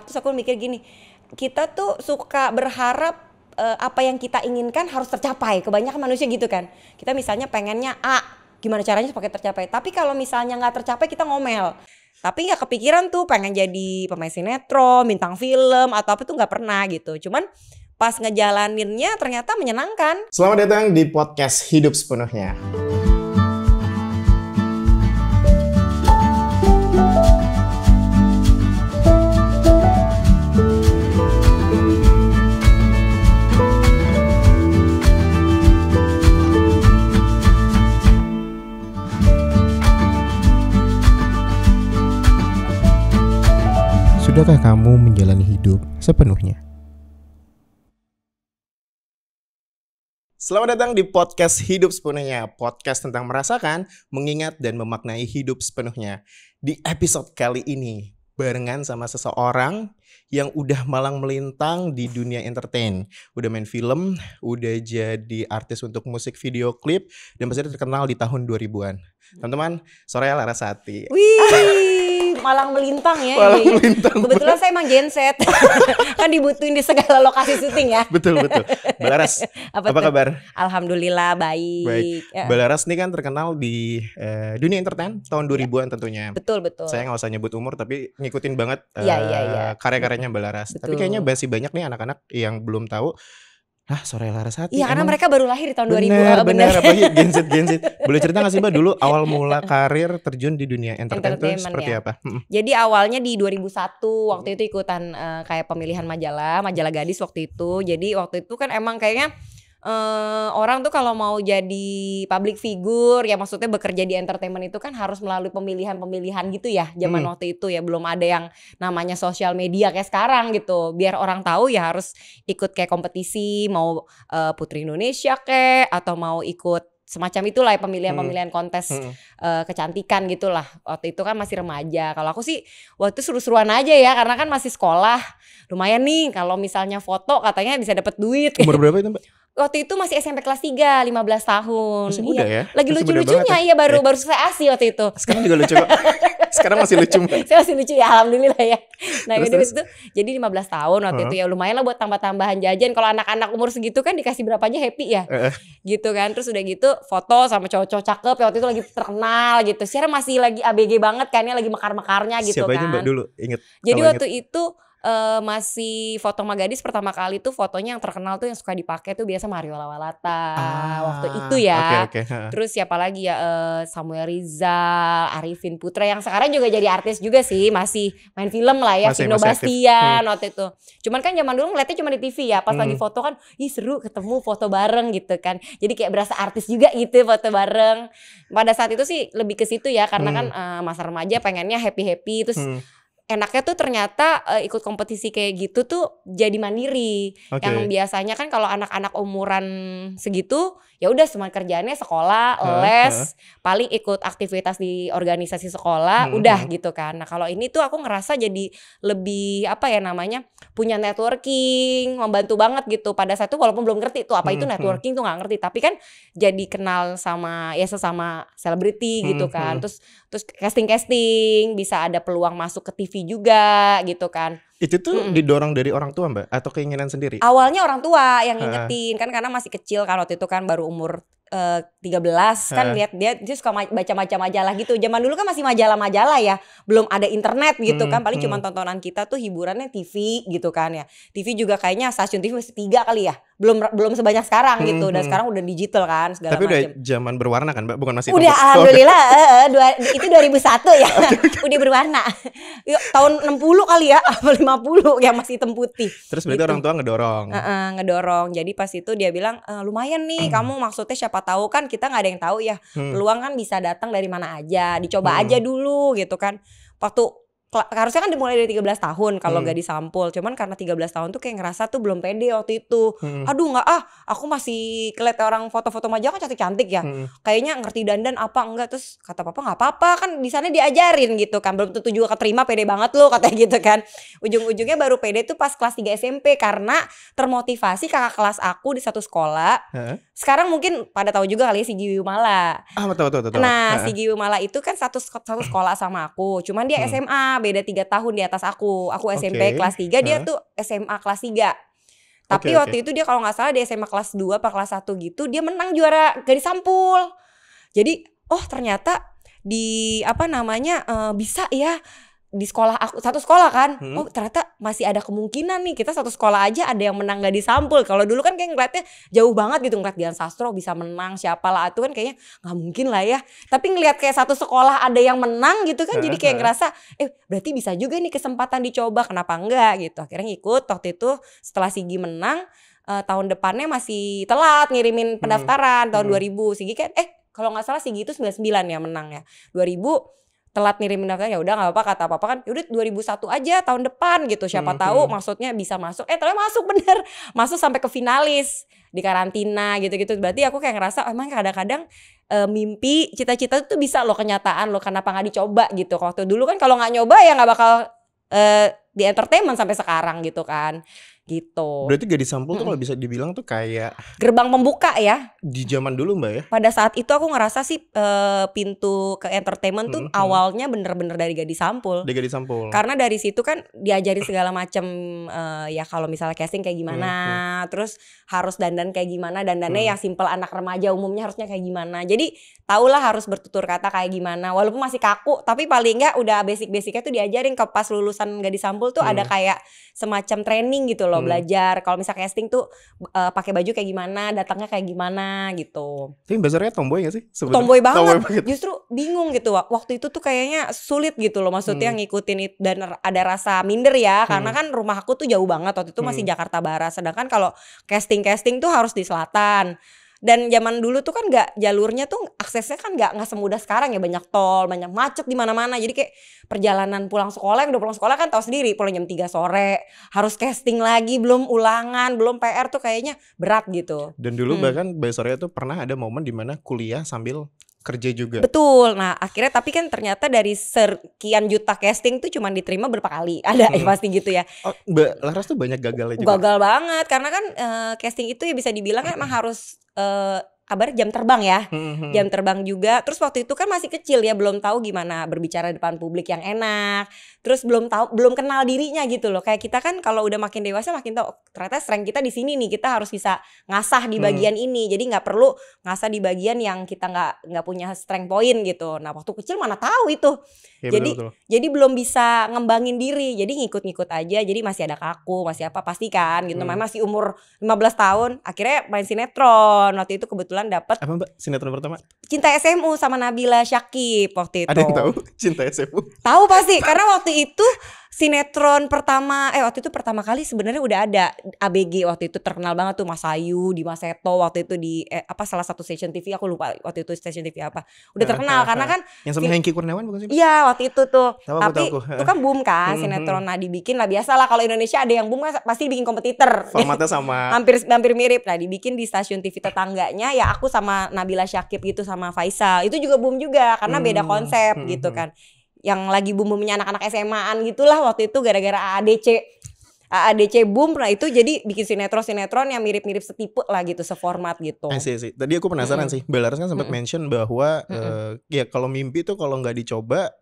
Terus aku mikir gini, kita tuh suka berharap apa yang kita inginkan harus tercapai. Kebanyakan manusia gitu kan. Kita misalnya pengennya A, gimana caranya supaya tercapai. Tapi kalau misalnya nggak tercapai kita ngomel. Tapi nggak kepikiran tuh pengen jadi pemain sinetron, bintang film atau apa tuh nggak pernah gitu. Cuman pas ngejalaninnya ternyata menyenangkan. Selamat datang di podcast Hidup Sepenuhnya. Sudahkah kamu menjalani hidup sepenuhnya? Selamat datang di podcast Hidup Sepenuhnya, podcast tentang merasakan, mengingat, dan memaknai hidup sepenuhnya. Di episode kali ini, barengan sama seseorang yang udah malang melintang di dunia entertain. Udah main film, udah jadi artis untuk musik video klip, dan pasti terkenal di tahun 2000-an. Teman-teman, Soraya Larasati. Wih, malang melintang ya. Malang melintang. Kebetulan saya emang genset. Kan dibutuhin di segala lokasi syuting ya. Betul. Mbak Laras, apa kabar? Alhamdulillah baik. Mbak Laras ini kan terkenal di dunia entertain tahun 2000-an tentunya. Betul. Saya nggak usah nyebut umur tapi ngikutin banget Iya. karya-karyanya Mbak Laras. Betul. Tapi kayaknya masih banyak nih anak-anak yang belum tahu. Soraya Larasati. Iya, karena mereka baru lahir di tahun 2000. Bener. Apalagi Gen Z. Boleh cerita nggak sih Mbak dulu awal mula karir terjun di dunia entertain itu seperti ya. apa? Jadi awalnya di 2001 waktu itu ikutan kayak pemilihan majalah gadis waktu itu. Jadi waktu itu kan emang kayaknya orang tuh kalau mau jadi public figure ya maksudnya bekerja di entertainment itu kan harus melalui pemilihan gitu ya zaman waktu itu ya, belum ada yang namanya sosial media kayak sekarang gitu. Biar orang tahu ya harus ikut kayak kompetisi, mau Putri Indonesia kayak atau mau ikut semacam itulah ya, pemilihan kontes kecantikan gitulah. Waktu itu kan masih remaja. Kalau aku sih waktu itu seru-seruan aja ya, karena kan masih sekolah. Lumayan nih kalau misalnya foto katanya bisa dapat duit. Umur berapa itu Mbak? Waktu itu masih SMP kelas 3, 15 tahun. Masih muda ya? Lagi Masih lucu-lucunya ya, baru selesai ASI waktu itu. Sekarang juga lucu kok. Sekarang masih lucu Mbak. Saya masih lucu ya, alhamdulillah ya. Nah terus. itu jadi 15 tahun waktu itu ya, lumayan lah buat tambah-tambahan jajan. Kalau anak-anak umur segitu kan dikasih berapa aja happy ya. Gitu kan. Terus udah gitu foto sama cowok-cowok cakep ya, waktu itu lagi terkenal gitu. Sekarang masih lagi ABG banget kan ya, lagi mekar-mekarnya gitu. Siapa kan. aja Mbak dulu inget? Jadi waktu itu masih foto gadis pertama kali tuh fotonya yang terkenal tuh yang suka dipakai tuh biasa Mario Lawalata waktu itu ya. Okay. Terus siapa lagi ya, Samuel Rizal, Arifin Putra yang sekarang juga jadi artis juga sih, masih main film lah ya, Vino Bastian waktu itu. Cuman kan zaman dulu ngeliatnya cuma di TV ya, pas lagi foto kan seru ketemu foto bareng gitu kan. Jadi kayak berasa artis juga gitu foto bareng. Pada saat itu sih lebih ke situ ya, karena kan masa remaja pengennya happy terus enaknya tuh ternyata ikut kompetisi kayak gitu tuh jadi mandiri. Yang biasanya kan kalau anak-anak umuran segitu ya udah semua kerjaannya sekolah, les, paling ikut aktivitas di organisasi sekolah, udah gitu kan. Nah kalau ini tuh aku ngerasa jadi lebih punya networking, membantu banget gitu. Pada saat itu walaupun belum ngerti tuh apa itu networking tuh nggak ngerti, tapi kan jadi kenal sama ya sesama selebriti gitu kan. Terus casting bisa ada peluang masuk ke TV juga gitu kan. Itu tuh didorong dari orang tua Mbak atau keinginan sendiri? Awalnya orang tua yang ngingetin kan, karena masih kecil kan waktu itu kan baru umur 13 kan, lihat dia suka baca majalah gitu. Zaman dulu kan masih majalah-majalah ya, belum ada internet gitu kan, paling cuma tontonan kita tuh hiburannya TV gitu kan ya. TV juga kayaknya stasiun TV masih 3 kali ya, belum sebanyak sekarang gitu. Dan sekarang udah digital kan segala macam. Tapi udah zaman berwarna kan Mbak, bukan masih udah alhamdulillah. Itu 2001 ya. Udah berwarna. Yuk, tahun 60 kali ya, 50 yang masih hitam putih. Terus berarti gitu. orang tua ngedorong. Jadi pas itu dia bilang lumayan nih kamu, maksudnya siapa tahu kan kita nggak ada yang tahu ya, peluang kan bisa datang dari mana aja, dicoba aja dulu gitu kan. Waktu harusnya kan dimulai dari 13 tahun kalau gak disampul. Cuman karena 13 tahun tuh kayak ngerasa tuh belum pede waktu itu. Aduh gak aku masih kelihatan orang foto-foto majalah kan cantik-cantik ya. Kayaknya ngerti dandan apa enggak. Terus kata papa gak apa-apa kan di sana diajarin gitu kan. Belum tentu juga keterima, pede banget lo katanya gitu kan. Ujung-ujungnya baru pede tuh pas kelas 3 SMP. Karena termotivasi kakak kelas aku di satu sekolah. Sekarang mungkin pada tahu juga kali ya si Giwi Umala. Tahu. Nah si Giwi Umala itu kan satu sekolah sama aku. Cuman dia SMA beda 3 tahun di atas aku. Aku SMP kelas 3, dia tuh SMA kelas 3. Tapi waktu itu dia kalau gak salah di SMA kelas 2 apa kelas 1 gitu, dia menang juara gadis sampul. Jadi ternyata di bisa ya di sekolah aku, satu sekolah kan. Oh ternyata masih ada kemungkinan nih, kita satu sekolah aja ada yang menang gadis sampul. Kalau dulu kan kayak ngeliatnya jauh banget gitu, ngeliat Dian Sastro bisa menang, siapa lah itu kan kayaknya gak mungkin lah ya. Tapi ngeliat kayak satu sekolah ada yang menang gitu kan, jadi kayak ngerasa berarti bisa juga nih kesempatan dicoba, kenapa enggak gitu. Akhirnya ngikut. Waktu itu setelah Sigi menang, tahun depannya masih telat ngirimin pendaftaran. Tahun 2000 Sigi kan kalau gak salah Sigi itu 99 ya menang ya, 2000 telat ngirim pendaftaran. Ya udah nggak apa-apa, kata papa kan yaudah 2001 aja tahun depan gitu, siapa tahu maksudnya bisa masuk. Ternyata masuk bener, masuk sampai ke finalis, di karantina gitu-gitu. Berarti aku kayak ngerasa emang kadang-kadang mimpi, cita-cita itu bisa loh kenyataan loh, kenapa nggak dicoba gitu. Waktu dulu kan kalau nggak nyoba ya nggak bakal di entertainment sampai sekarang gitu kan. Gitu. Berarti gadis sampul tuh kalau bisa dibilang tuh kayak gerbang pembuka ya di zaman dulu Mbak ya. Pada saat itu aku ngerasa sih pintu ke entertainment tuh awalnya bener-bener dari gadis sampul. Dari gadis sampul. Karena dari situ kan diajarin segala macam ya kalau misalnya casting kayak gimana, terus harus dandan kayak gimana, dandannya yang simple anak remaja umumnya harusnya kayak gimana. Jadi tahulah harus bertutur kata kayak gimana. Walaupun masih kaku, tapi paling enggak udah basic-basicnya tuh diajarin. Ke pas lulusan gadis sampul tuh ada kayak semacam training gitu loh, belajar kalau misalnya casting tuh pakai baju kayak gimana, datangnya kayak gimana gitu. Tapi dasarnya tomboy gak sih? Tomboy banget. Justru bingung gitu waktu itu tuh kayaknya sulit gitu loh, maksudnya ngikutin itu, dan ada rasa minder ya karena kan rumah aku tuh jauh banget waktu itu, masih Jakarta Barat, sedangkan kalau casting tuh harus di selatan. Dan zaman dulu tuh kan jalurnya tuh aksesnya kan nggak semudah sekarang ya, banyak tol, banyak macet di mana-mana. Jadi kayak perjalanan pulang sekolah, yang udah pulang sekolah kan tahu sendiri, pulang jam 3 sore, harus casting lagi, belum ulangan, belum PR, tuh kayaknya berat gitu. Dan dulu bahkan Mbak Soraya tuh pernah ada momen dimana kuliah sambil kerja juga. Betul. Nah akhirnya tapi kan ternyata dari sekian juta casting tuh cuma diterima berapa kali. Ada pasti gitu ya. Mbak Laras tuh banyak gagalnya juga. Gagal banget karena kan casting itu ya bisa dibilang emang harus jam terbang ya, jam terbang juga. Terus waktu itu kan masih kecil ya, belum tahu gimana berbicara depan publik yang enak. Terus belum kenal dirinya gitu loh. Kayak kita kan kalau udah makin dewasa makin tahu ternyata strength kita di sini nih, kita harus bisa ngasah di bagian ini. Jadi nggak perlu ngasah di bagian yang kita nggak punya strength point gitu. Nah waktu kecil mana tahu itu. Ya, jadi belum bisa ngembangin diri. Jadi ngikut-ngikut aja. Jadi masih ada kaku, masih apa pasti kan gitu. Masih umur 15 tahun, akhirnya main sinetron. Waktu itu kebetulan dapat. Apa Mbak sinetron pertama? Cinta SMU sama Nabila Syakib waktu itu. Ada yang tahu Cinta SMU? Tahu pasti, karena waktu itu sinetron pertama pertama kali sebenarnya udah ada ABG. Waktu itu terkenal banget tuh Mas Ayu, Dimas Seto waktu itu di salah satu stasiun TV, aku lupa waktu itu stasiun TV apa. Udah terkenal karena kan yang sama Hengki Kurniawan bukan sih? Iya waktu itu tuh. Tapi itu kan boom kan sinetron. Nah dibikin lah, biasa lah kalau Indonesia ada yang boom kan pasti bikin kompetitor. Formatnya sama. hampir mirip. Nah dibikin di stasiun TV tetangganya ya, aku sama Nabila Syakib gitu sama Faisal. Itu juga boom juga karena beda konsep gitu kan. Yang lagi boom-boomnya anak-anak SMA-an gitulah waktu itu, gara-gara AADC boom. Nah itu jadi bikin sinetron yang mirip-mirip setipe lah gitu, seformat gitu. Sih. Tadi aku penasaran sih, Mbak Laras kan sempat mention bahwa ya kalau mimpi tuh kalau nggak dicoba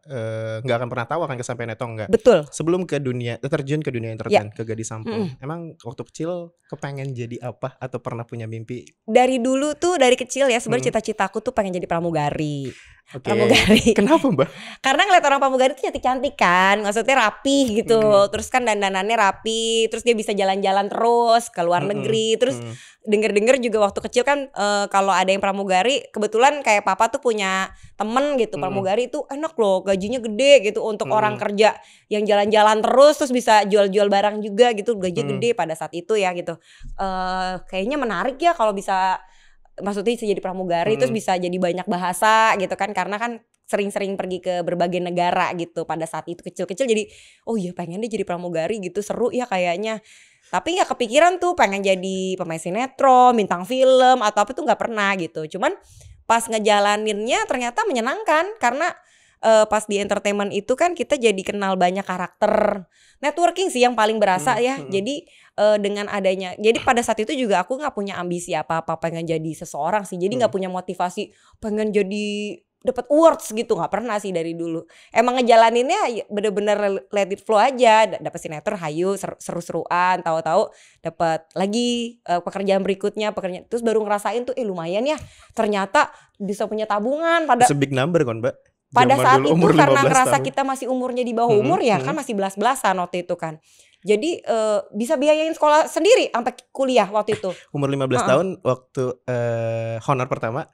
nggak akan pernah tahu akan kesampaian atau enggak. Betul. Sebelum terjun ke dunia entertain, ke gadis sampul, emang waktu kecil kepengen jadi apa atau pernah punya mimpi? Dari dulu tuh, dari kecil ya sebenarnya cita-citaku tuh pengen jadi pramugari. Pramugari. Kenapa Mbak? Karena ngeliat orang pramugari tuh cantik-cantik kan, maksudnya rapi gitu. Terus kan dandanannya rapi, terus dia bisa jalan-jalan terus ke luar negeri. Terus denger-denger juga waktu kecil kan kalau ada yang pramugari, kebetulan kayak papa tuh punya temen gitu pramugari tuh enak loh, gajinya gede gitu untuk orang kerja yang jalan-jalan terus bisa jual-jual barang juga gitu, gajinya gede pada saat itu ya gitu. Kayaknya menarik ya kalau bisa, maksudnya bisa jadi pramugari, terus bisa jadi banyak bahasa gitu kan, karena kan sering-sering pergi ke berbagai negara gitu pada saat itu kecil-kecil. Jadi oh iya pengen deh jadi pramugari gitu, seru ya kayaknya. Tapi gak kepikiran tuh pengen jadi pemain sinetron, bintang film atau apa tuh gak pernah gitu. Cuman pas ngejalaninnya ternyata menyenangkan, karena pas di entertainment itu kan kita jadi kenal banyak karakter. Networking sih yang paling berasa ya. Jadi dengan adanya, jadi pada saat itu juga aku gak punya ambisi apa-apa pengen jadi seseorang sih. Jadi gak punya motivasi pengen jadi dapat awards gitu, nggak pernah sih dari dulu. Emang ngejalaninnya bener-bener let it flow aja, dapat sinetron hayu seru-seruan, tahu-tahu dapat lagi pekerjaan berikutnya, terus baru ngerasain tuh lumayan ya, ternyata bisa punya tabungan pada big number kan Mbak. Pada Zaman saat dulu, itu umur karena 15 ngerasa tahun. kita masih umurnya di bawah umur ya kan masih belas-belasan waktu itu kan. Jadi bisa biayain sekolah sendiri sampai kuliah waktu itu. Umur 15 tahun waktu honor pertama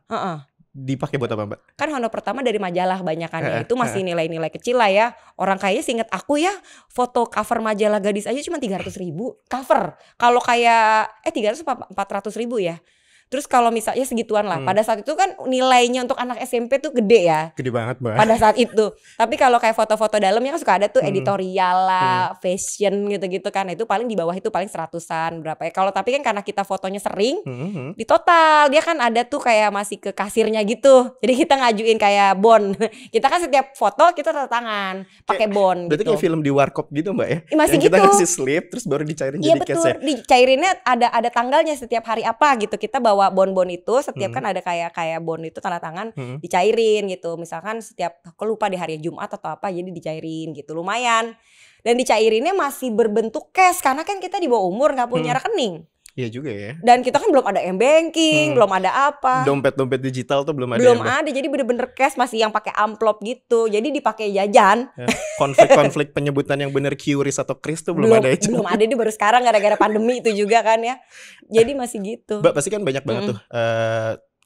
dipakai buat apa Mbak? Kan honor pertama dari majalah banyakan ya, itu masih nilai-nilai kecil lah ya. Orang kayaknya seinget aku ya, foto cover majalah Gadis aja cuma 300.000 cover. Kalau kayak 300 400.000 ya. Terus kalau misalnya segituan lah. Pada saat itu kan nilainya untuk anak SMP tuh gede ya. Gede banget Mbak. Pada saat itu. Tapi kalau kayak foto-foto dalamnya kan suka ada tuh editorial lah, fashion gitu-gitu kan. Itu paling di bawah itu paling 100-an berapa ya. Kalau tapi kan karena kita fotonya sering, di total dia kan ada tuh kayak masih ke kasirnya gitu. Jadi kita ngajuin kayak bond. Kita kan setiap foto kita tanda tangan pakai bond. Berarti gitu. kayak film di warkop gitu Mbak ya? Masih yang gitu. Kita ngasih slip terus baru dicairin jadi cash. Iya betul, dicairinnya ada tanggalnya setiap hari apa gitu. Kita bawa bon-bon itu setiap kan ada kayak bon itu tanda tangan dicairin gitu. Misalkan setiap aku lupa di hari Jumat atau apa jadi dicairin gitu. Lumayan. Dan dicairinnya masih berbentuk cash karena kan kita di bawah umur nggak punya rekening. Iya juga ya. Dan kita kan belum ada m-banking, belum ada apa. Dompet-dompet digital tuh belum ada. Belum ada, jadi bener-bener cash masih yang pakai amplop gitu. Jadi dipakai jajan. Konflik-konflik penyebutan yang bener Qris atau Kris tuh belum ada. Belum ada, ini baru sekarang gara-gara pandemi itu juga kan ya. Jadi masih gitu. Mbak pasti kan banyak banget tuh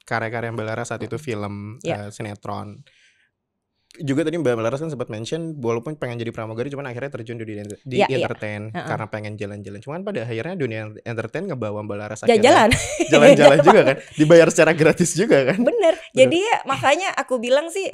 karya-karya Mbak Laras saat itu film, sinetron. Juga tadi Mbak Laras kan sempat mention walaupun pengen jadi pramugari cuman akhirnya terjun di entertain karena pengen jalan-jalan. Cuman pada akhirnya dunia entertain ngebawa Mbak Laras akhirnya jalan-jalan juga kan, dibayar secara gratis juga kan. Bener. Jadi ya, makanya aku bilang sih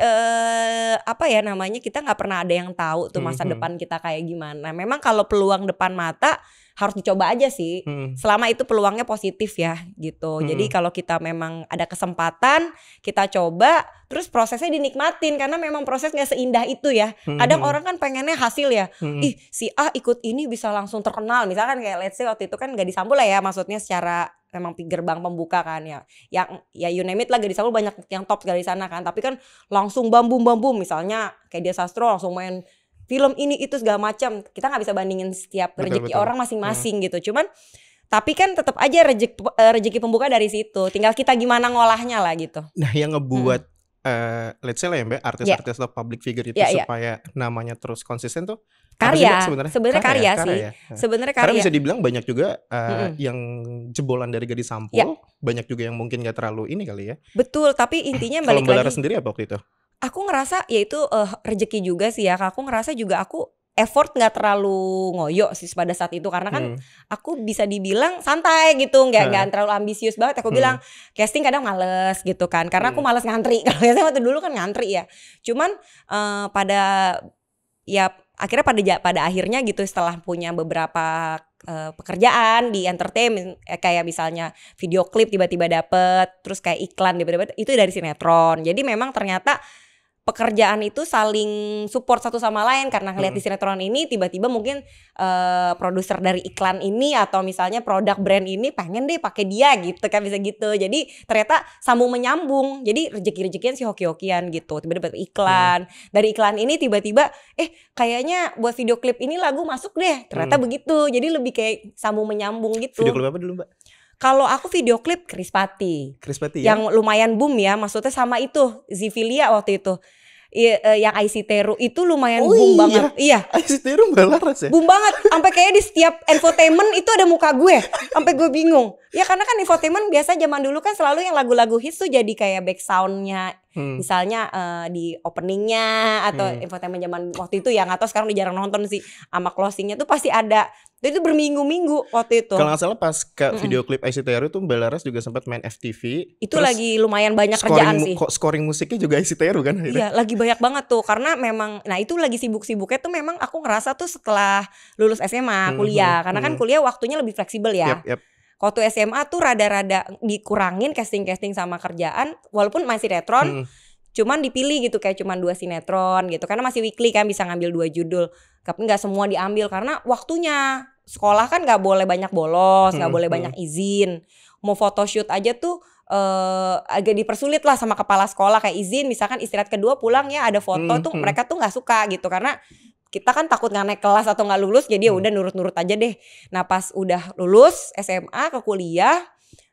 apa ya namanya, kita nggak pernah ada yang tahu tuh masa depan kita kayak gimana. Memang kalau peluang depan mata harus dicoba aja sih, selama itu peluangnya positif ya gitu. Jadi kalau kita memang ada kesempatan, kita coba, terus prosesnya dinikmatin karena memang proses nggak seindah itu ya. Kadang orang kan pengennya hasil ya, ih si A ikut ini bisa langsung terkenal, misalkan kayak let's say waktu itu kan Gadis Sambul lah ya, maksudnya secara memang gerbang pembuka kan ya, yang ya you name it lah, Gadis Sambul banyak yang top dari sana kan, tapi kan langsung bambum misalnya kayak Dia Sastro langsung main film ini itu segala macam. Kita nggak bisa bandingin setiap rezeki orang masing-masing gitu. Cuman tapi kan tetap aja rezeki pembuka dari situ. Tinggal kita gimana ngolahnya lah gitu. Nah, yang ngebuat let's say lah ya Mbak, artis-artis atau public figure itu supaya namanya terus konsisten tuh karya. Sebenarnya karya sih. Sebenarnya karya. Karena bisa dibilang banyak juga yang jebolan dari Gadis Sampul, banyak juga yang mungkin gak terlalu ini kali ya. Betul, tapi intinya balik lagi. Kalau Mbak Laras sendiri apa waktu itu? Aku ngerasa ya itu rezeki juga sih ya. Aku ngerasa juga aku effort nggak terlalu ngoyo sih pada saat itu, karena kan aku bisa dibilang santai gitu, nggak terlalu ambisius banget. Aku bilang casting kadang males gitu kan, karena aku males ngantri. Kalau biasanya waktu dulu kan ngantri ya. Cuman akhirnya pada akhirnya gitu, setelah punya beberapa pekerjaan di entertainment, kayak misalnya video klip tiba-tiba dapet, terus kayak iklan tiba-tiba, itu dari sinetron. Jadi memang ternyata pekerjaan itu saling support satu sama lain, karena ngeliat di sinetron ini tiba-tiba mungkin produser dari iklan ini atau misalnya produk brand ini pengen deh pakai dia gitu kan, bisa gitu. Jadi ternyata sambung menyambung. Jadi rezeki-rezekian sih hoki-hokian gitu. Tiba-tiba iklan. Dari iklan ini tiba-tiba kayaknya buat video klip ini lagu masuk deh. Ternyata begitu. Jadi lebih kayak sambung menyambung gitu. Video klip apa dulu Mbak? Kalau aku video klip Krispati ya? Yang lumayan boom ya, maksudnya sama itu Zivilia waktu itu. Yang IC Teru itu lumayan boom banget. Iya. IC Teru Mbak Laras ya? Boom banget. Sampai kayak di setiap infotainment itu ada muka gue. Sampai gue bingung. Ya karena kan infotainment biasa zaman dulu kan selalu yang lagu-lagu hits tuh jadi kayak back soundnya. Misalnya di openingnya atau infotainment zaman waktu itu ya, nggak tahu sekarang udah jarang nonton sih. Sama closingnya tuh pasti ada. Itu berminggu-minggu waktu itu. Kalau nggak salah pas ke video klip IC Teru tuh Mbak Laras juga sempat main FTV. Itu lagi lumayan banyak kerjaan sih. Scoring musiknya juga IC Teru kan? Iya, lagi banyak banget tuh. Karena memang, nah itu lagi sibuk-sibuknya tuh memang aku ngerasa tuh setelah lulus SMA, kuliah. Karena kan kuliah waktunya lebih fleksibel ya. Waktu SMA tuh rada-rada dikurangin casting-casting sama kerjaan. Walaupun masih sinetron, cuman dipilih gitu, kayak cuman 2 sinetron gitu. Karena masih weekly kan, bisa ngambil 2 judul. Tapi gak semua diambil karena waktunya. Sekolah kan gak boleh banyak bolos, gak boleh banyak izin. Mau photoshoot aja tuh agak dipersulit lah sama kepala sekolah, kayak izin misalkan istirahat kedua pulang ya ada foto tuh mereka tuh nggak suka gitu karena kita kan takut nggak naik kelas atau nggak lulus, jadi ya udah nurut-nurut aja deh. Nah pas udah lulus SMA ke kuliah,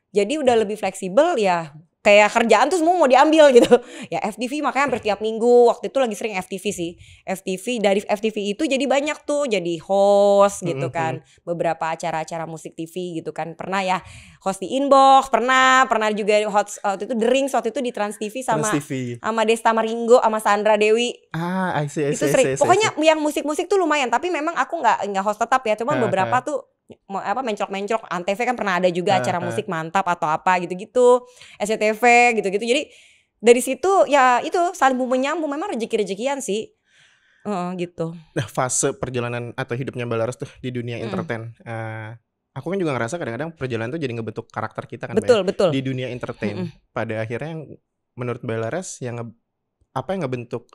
jadi udah lebih fleksibel ya. Kayak kerjaan tuh semua mau diambil gitu. Ya FTV makanya hampir tiap minggu. Waktu itu lagi sering FTV sih. FTV, dari FTV itu jadi banyak tuh. Jadi host gitu kan. Beberapa acara-acara musik TV gitu kan. Pernah ya host di Inbox. Pernah juga host waktu itu The Rings. Waktu itu di Trans TV sama Desta Maringgo sama Sandra Dewi. I see. Itu sering. Pokoknya yang musik-musik tuh lumayan. Tapi memang aku gak host tetap ya. Cuman beberapa tuh menclok-menclok. Antv kan pernah ada juga acara musik mantap atau apa gitu-gitu, SCTV gitu-gitu. Jadi dari situ ya itu saling menyambung, memang rezeki-rezekian sih gitu. Nah fase perjalanan atau hidupnya Mbak Laras tuh di dunia entertain, aku kan juga ngerasa kadang-kadang perjalanan tuh jadi ngebentuk karakter kita kan betul. Di dunia entertain. Pada akhirnya yang menurut Mbak Laras apa yang ngebentuk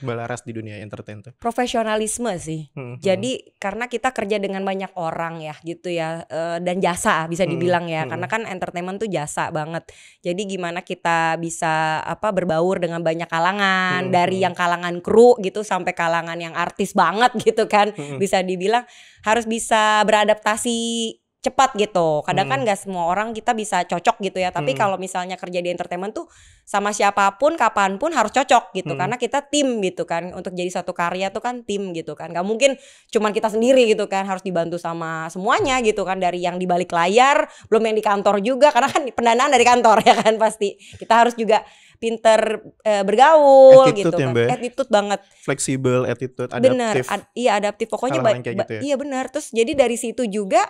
Mbak Laras di dunia entertain tuh? Profesionalisme sih. Jadi karena kita kerja dengan banyak orang ya gitu ya, dan jasa bisa dibilang ya. Karena kan entertainment tuh jasa banget. Jadi gimana kita bisa berbaur dengan banyak kalangan, dari yang kalangan kru gitu sampai kalangan yang artis banget gitu kan. Bisa dibilang harus bisa beradaptasi cepat gitu. Kadang kan gak semua orang kita bisa cocok gitu ya. Tapi kalau misalnya kerja di entertainment tuh sama siapapun, kapanpun harus cocok gitu. Karena kita tim gitu kan. Untuk jadi satu karya tuh kan tim gitu kan. Gak mungkin cuman kita sendiri gitu kan. Harus dibantu sama semuanya gitu kan. Dari yang di balik layar, belum yang di kantor juga. Karena kan pendanaan dari kantor ya kan pasti. Kita harus juga pinter bergaul attitude gitu kan. Attitude banget. Fleksibel, attitude, adaptif. Bener, iya adaptif. Pokoknya gitu ya? Iya benar. Terus jadi dari situ juga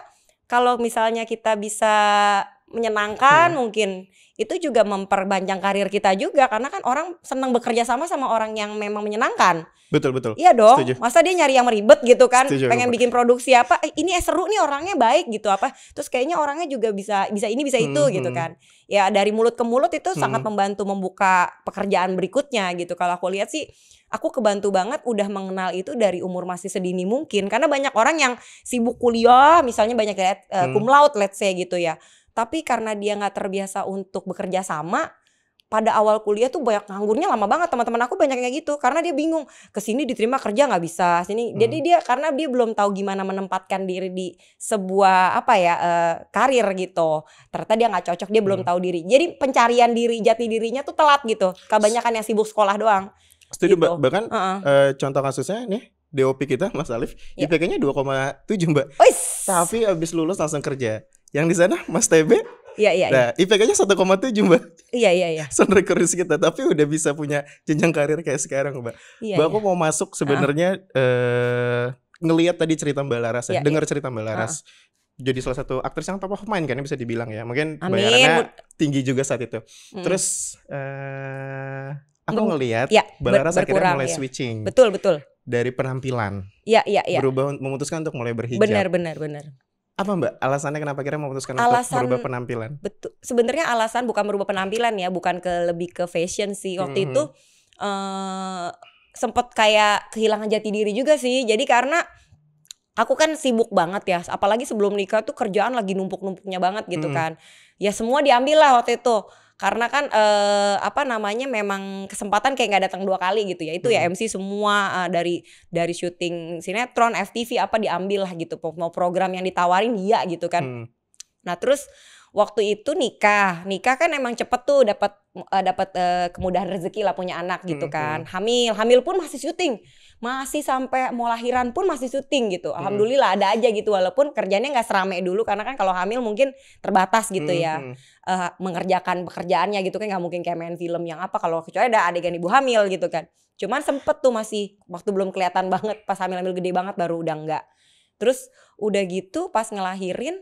kalau misalnya kita bisa menyenangkan mungkin itu juga memperpanjang karir kita juga, karena kan orang senang bekerja sama orang yang memang menyenangkan. Betul. Iya dong. Setuju. Masa dia nyari yang meribet gitu kan? Setuju, pengen bikin produksi apa? Ini seru nih orangnya baik gitu apa? Terus kayaknya orangnya juga bisa ini bisa itu gitu kan? Ya dari mulut ke mulut itu sangat membantu membuka pekerjaan berikutnya gitu. Kalau aku lihat sih, aku kebantu banget udah mengenal itu dari umur masih sedini mungkin. Karena banyak orang yang sibuk kuliah, misalnya banyak cum laude let's say gitu ya. Tapi karena dia gak terbiasa untuk bekerja sama, pada awal kuliah tuh banyak nganggurnya lama banget. Teman-teman aku banyak yang gitu. Karena dia bingung, kesini diterima kerja gak bisa sini. Jadi karena dia belum tahu gimana menempatkan diri di sebuah karir gitu. Ternyata dia gak cocok, dia belum tahu diri. Jadi pencarian diri, jati dirinya tuh telat gitu. Kebanyakan yang sibuk sekolah doang. Setuju gitu. Mbak, bahkan contoh kasusnya nih DOP kita Mas Alif, IPK-nya 2,7 Mbak. Tapi abis lulus langsung kerja. Yang di sana Mas TB, nah IPK-nya 1,7 Mbak. Iya. Sonrekoris kita, tapi udah bisa punya jenjang karir kayak sekarang Mbak. Mbak aku mau masuk sebenarnya ngelihat tadi cerita Mbak Laras ya, dengar cerita Mbak Laras. Jadi salah satu aktris yang top of mind kan bisa dibilang ya. Mungkin bayarannya tinggi juga saat itu. Terus aku ngelihat Mbak Laras akhirnya mulai switching. Betul. Dari penampilan. Iya. Berubah, memutuskan untuk mulai berhijab. Benar. Apa Mbak alasannya kenapa akhirnya memutuskan untuk merubah penampilan? Betul. Sebenarnya alasan bukan merubah penampilan ya, bukan lebih ke fashion sih. Waktu itu sempet kayak kehilangan jati diri juga sih. Jadi karena aku kan sibuk banget ya, apalagi sebelum nikah tuh kerjaan lagi numpuk-numpuknya banget gitu kan. Ya semua diambil lah waktu itu. Karena kan memang kesempatan kayak gak datang 2 kali gitu ya. Itu ya MC semua dari syuting sinetron, FTV diambil lah gitu. Mau program yang ditawarin dia gitu kan. Nah terus waktu itu nikah kan emang cepet tuh dapat kemudahan rezeki lah punya anak gitu kan. Hamil pun masih syuting. Masih sampai mau lahiran pun masih syuting gitu. Alhamdulillah ada aja gitu, walaupun kerjanya gak serame dulu. Karena kan kalau hamil mungkin terbatas gitu ya. Mengerjakan pekerjaannya gitu kan, gak mungkin kayak main film yang kalau kecuali ada adegan ibu hamil gitu kan. Cuman sempet tuh masih waktu belum kelihatan banget, pas hamil gede banget baru udah enggak. Terus udah gitu pas ngelahirin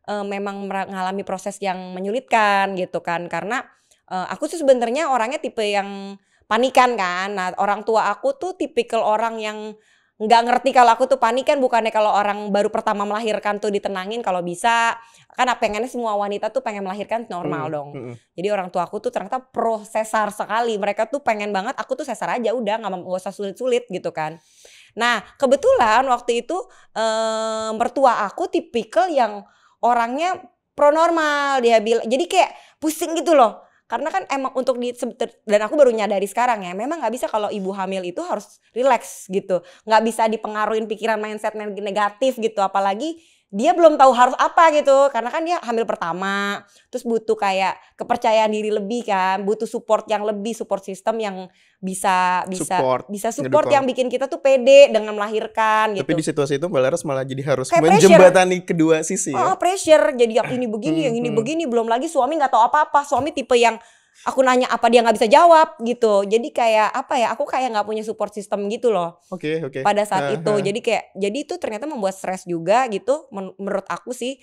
memang mengalami proses yang menyulitkan gitu kan. Karena aku tuh sebenarnya orangnya tipe yang panikan kan. Nah orang tua aku tuh tipikal orang yang nggak ngerti kalau aku tuh panikan. Bukannya kalau orang baru pertama melahirkan tuh ditenangin kalau bisa. Kan pengennya semua wanita tuh pengen melahirkan normal dong. Jadi orang tua aku tuh ternyata pro sesar sekali. Mereka tuh pengen banget aku tuh sesar aja udah, gak usah sulit-sulit gitu kan. Nah kebetulan waktu itu mertua aku tipikal yang orangnya pronormal dia bilang. Jadi kayak pusing gitu loh. Karena kan emang untuk dan aku baru nyadari sekarang ya, memang nggak bisa kalau ibu hamil itu harus relax gitu, nggak bisa dipengaruhin pikiran mindset negatif gitu, apalagi dia belum tahu harus apa gitu, karena kan dia hamil pertama, terus butuh kayak kepercayaan diri lebih kan, butuh support yang lebih, support system yang bisa support yang bikin kita tuh pede dengan melahirkan gitu. Tapi di situasi itu Mbak Laras malah jadi harus kayak menjembatani kedua sisi ya. Pressure, jadi yang ini begini, yang ini begini, belum lagi suami nggak tahu apa-apa, suami tipe yang aku nanya apa dia nggak bisa jawab gitu. Jadi kayak apa ya, aku kayak nggak punya support system gitu loh. Oke. Pada saat itu, jadi itu ternyata membuat stres juga gitu. Menurut aku sih,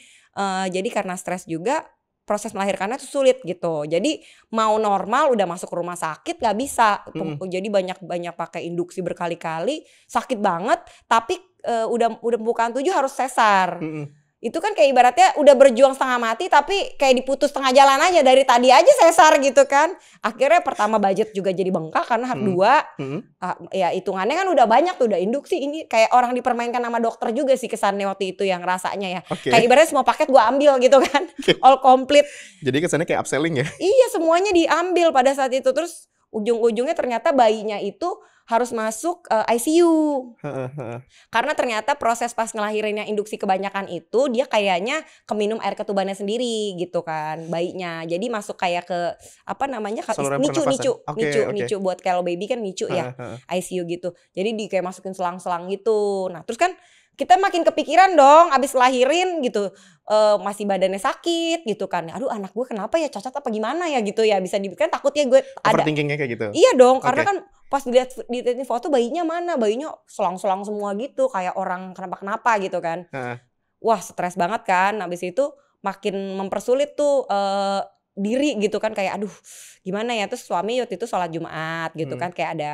jadi karena stres juga proses melahirkannya tuh sulit gitu. Jadi mau normal udah masuk ke rumah sakit nggak bisa. Jadi banyak pakai induksi berkali-kali, sakit banget. Tapi udah bukan 7 harus sesar. Itu kan kayak ibaratnya udah berjuang setengah mati tapi kayak diputus tengah jalan aja, dari tadi aja sesar gitu kan. Akhirnya pertama budget juga jadi bengkak karena harus 2. Ya hitungannya kan udah banyak tuh, udah induksi, ini kayak orang dipermainkan sama dokter juga sih kesannya waktu itu yang rasanya ya. Kayak ibaratnya semua paket gua ambil gitu kan. All complete. Jadi kesannya kayak upselling ya. Iya, semuanya diambil pada saat itu. Terus ujung-ujungnya ternyata bayinya itu harus masuk ICU. Karena ternyata proses pas ngelahirinnya induksi kebanyakan itu dia kayaknya keminum air ketubannya sendiri gitu kan bayinya. Jadi masuk kayak ke apa namanya nicu buat kalau baby kan nicu ya, ICU gitu. Jadi di kayak masukin selang-selang gitu. Nah, terus kan kita makin kepikiran dong abis lahirin gitu, masih badannya sakit gitu kan. Aduh, anak gue kenapa ya, cacat apa gimana ya gitu ya, bisa kan takutnya gue ada overthinkingnya kayak gitu. Iya dong, karena kan pas dilihat di foto bayinya mana, bayinya selang-selang semua gitu kayak orang kenapa-kenapa gitu kan. Wah, stres banget kan. Habis itu makin mempersulit tuh diri gitu kan, kayak aduh gimana ya. Terus suami waktu itu sholat Jumat gitu kan, kayak ada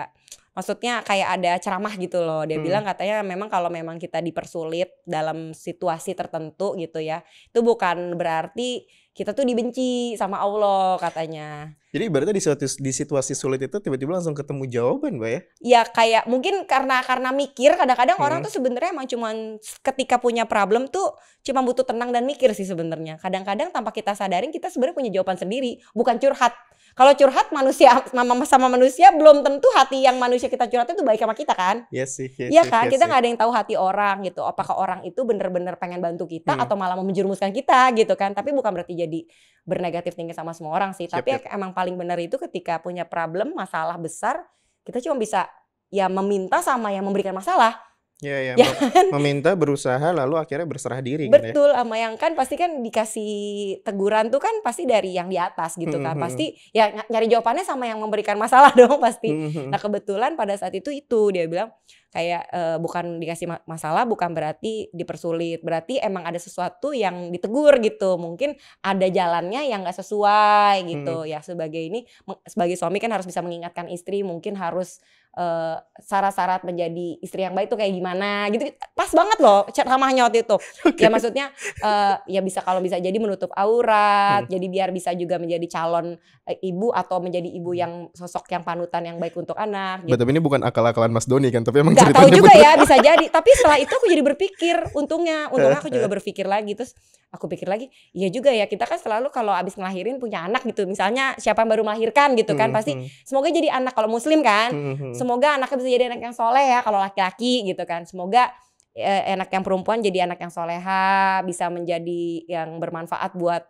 maksudnya kayak ada ceramah gitu loh. Dia bilang katanya memang kalau memang kita dipersulit dalam situasi tertentu gitu ya, itu bukan berarti kita tuh dibenci sama Allah katanya. Jadi berarti di situasi sulit itu tiba-tiba langsung ketemu jawaban, Mbak ya? Ya kayak mungkin karena mikir, kadang-kadang orang tuh sebenarnya emang cuman ketika punya problem tuh cuma butuh tenang dan mikir sih sebenarnya. Kadang-kadang tanpa kita sadarin kita sebenarnya punya jawaban sendiri, bukan curhat. Kalau curhat manusia sama manusia belum tentu hati yang manusia kita curhat itu baik sama kita kan? Yes, iya kan? Kita nggak ada yang tahu hati orang gitu. Apakah orang itu bener-bener pengen bantu kita atau malah mau menjerumuskan kita gitu kan? Tapi bukan berarti jadi bernegatif tinggi sama semua orang sih. Tapi emang paling benar itu ketika punya problem, masalah besar, kita cuma bisa ya meminta sama yang memberikan masalah. Ya, meminta, berusaha, lalu akhirnya berserah diri. Betul, sama yang kan pasti kan dikasih teguran tuh kan pasti dari yang di atas gitu kan. Pasti ya nyari jawabannya sama yang memberikan masalah dong pasti. Nah kebetulan pada saat itu dia bilang kayak bukan dikasih masalah bukan berarti dipersulit. Berarti emang ada sesuatu yang ditegur gitu. Mungkin ada jalannya yang gak sesuai gitu. Ya sebagai suami kan harus bisa mengingatkan istri, mungkin harus syarat-syarat menjadi istri yang baik tuh kayak gimana gitu. Pas banget loh ceramahnya waktu itu. Ya maksudnya ya kalau bisa jadi menutup aurat, jadi biar bisa juga menjadi calon ibu atau menjadi ibu yang sosok yang panutan yang baik untuk anak gitu. Tapi ini bukan akal-akalan Mas Doni kan, tapi emang nggak tahu juga ya, bisa jadi. Tapi setelah itu aku jadi berpikir, untungnya aku juga berpikir lagi. Terus aku pikir lagi, iya juga ya, kita kan selalu kalau abis ngelahirin punya anak gitu, misalnya siapa yang baru melahirkan gitu kan, pasti semoga jadi anak kalau muslim kan, semoga anaknya bisa jadi anak yang soleh ya kalau laki-laki gitu kan, semoga anak yang perempuan jadi anak yang soleha, bisa menjadi yang bermanfaat buat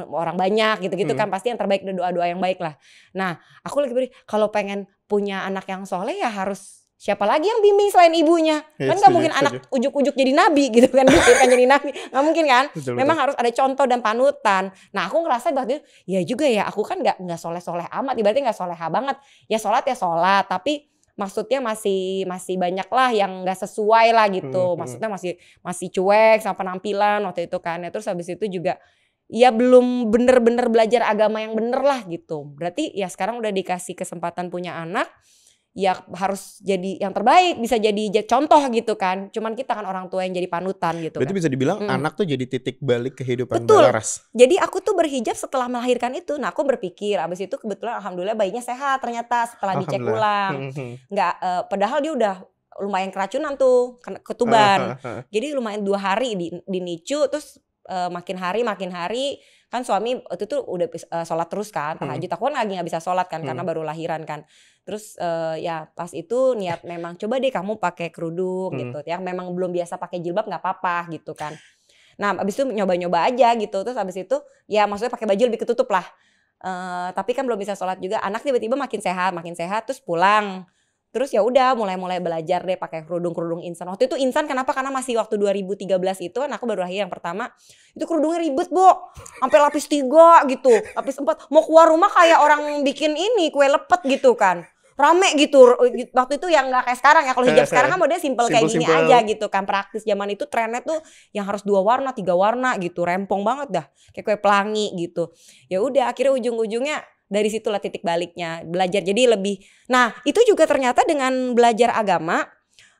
orang banyak gitu-gitu kan, pasti yang terbaik, doa-doa yang baik lah. Nah aku lagi kalau pengen punya anak yang soleh ya harus siapa lagi yang bimbing selain ibunya? Kan gak mungkin anak ujuk-ujuk jadi nabi gitu kan, kan jadi nabi, gak mungkin kan? Memang harus ada contoh dan panutan. Nah aku ngerasa bahwa ya juga ya, aku kan gak soleh-soleh amat, berarti gak soleha banget. Ya sholat, tapi maksudnya masih banyak lah yang gak sesuai lah gitu. Maksudnya masih cuek sama penampilan waktu itu kan. Ya, terus habis itu juga ya belum bener-bener belajar agama yang bener lah gitu. Berarti ya sekarang udah dikasih kesempatan punya anak, ya harus jadi yang terbaik, bisa jadi contoh gitu kan. Cuman kita kan orang tua yang jadi panutan gitu. Berarti kan bisa dibilang anak tuh jadi titik balik kehidupan Mbak Laras. Jadi aku tuh berhijab setelah melahirkan itu. Nah aku berpikir abis itu kebetulan alhamdulillah bayinya sehat ternyata setelah dicek ulang. Padahal dia udah lumayan keracunan tuh, ketuban. Jadi lumayan 2 hari di NICU, terus makin hari kan suami itu tuh udah sholat terus kan, tahajud. Aku kan lagi nggak bisa sholat kan karena baru lahiran kan. Terus ya pas itu niat memang coba deh kamu pakai kerudung gitu, yang memang belum biasa pakai jilbab nggak apa-apa gitu kan. Nah abis itu nyoba-nyoba aja gitu, terus abis itu ya maksudnya pakai baju lebih ketutup lah. Tapi kan belum bisa sholat juga. Anak tiba-tiba makin sehat, terus pulang. Terus ya udah mulai belajar deh pakai kerudung insan. Waktu itu insan kenapa? Karena masih waktu 2013 itu kan aku baru lahir yang pertama. Itu kerudungnya ribet, Bo. Sampai lapis 3 gitu, lapis 4. Mau keluar rumah kayak orang bikin ini kue lepet gitu kan. Rame gitu. Waktu itu yang gak kayak sekarang ya. Kalau hijab sekarang kan modelnya simple kayak gini aja gitu kan. Praktis. Zaman itu trennya tuh yang harus 2 warna, 3 warna gitu. Rempong banget dah. Kayak kue pelangi gitu. Ya udah akhirnya ujung-ujungnya dari situlah titik baliknya, belajar jadi lebih. Nah itu juga ternyata dengan belajar agama,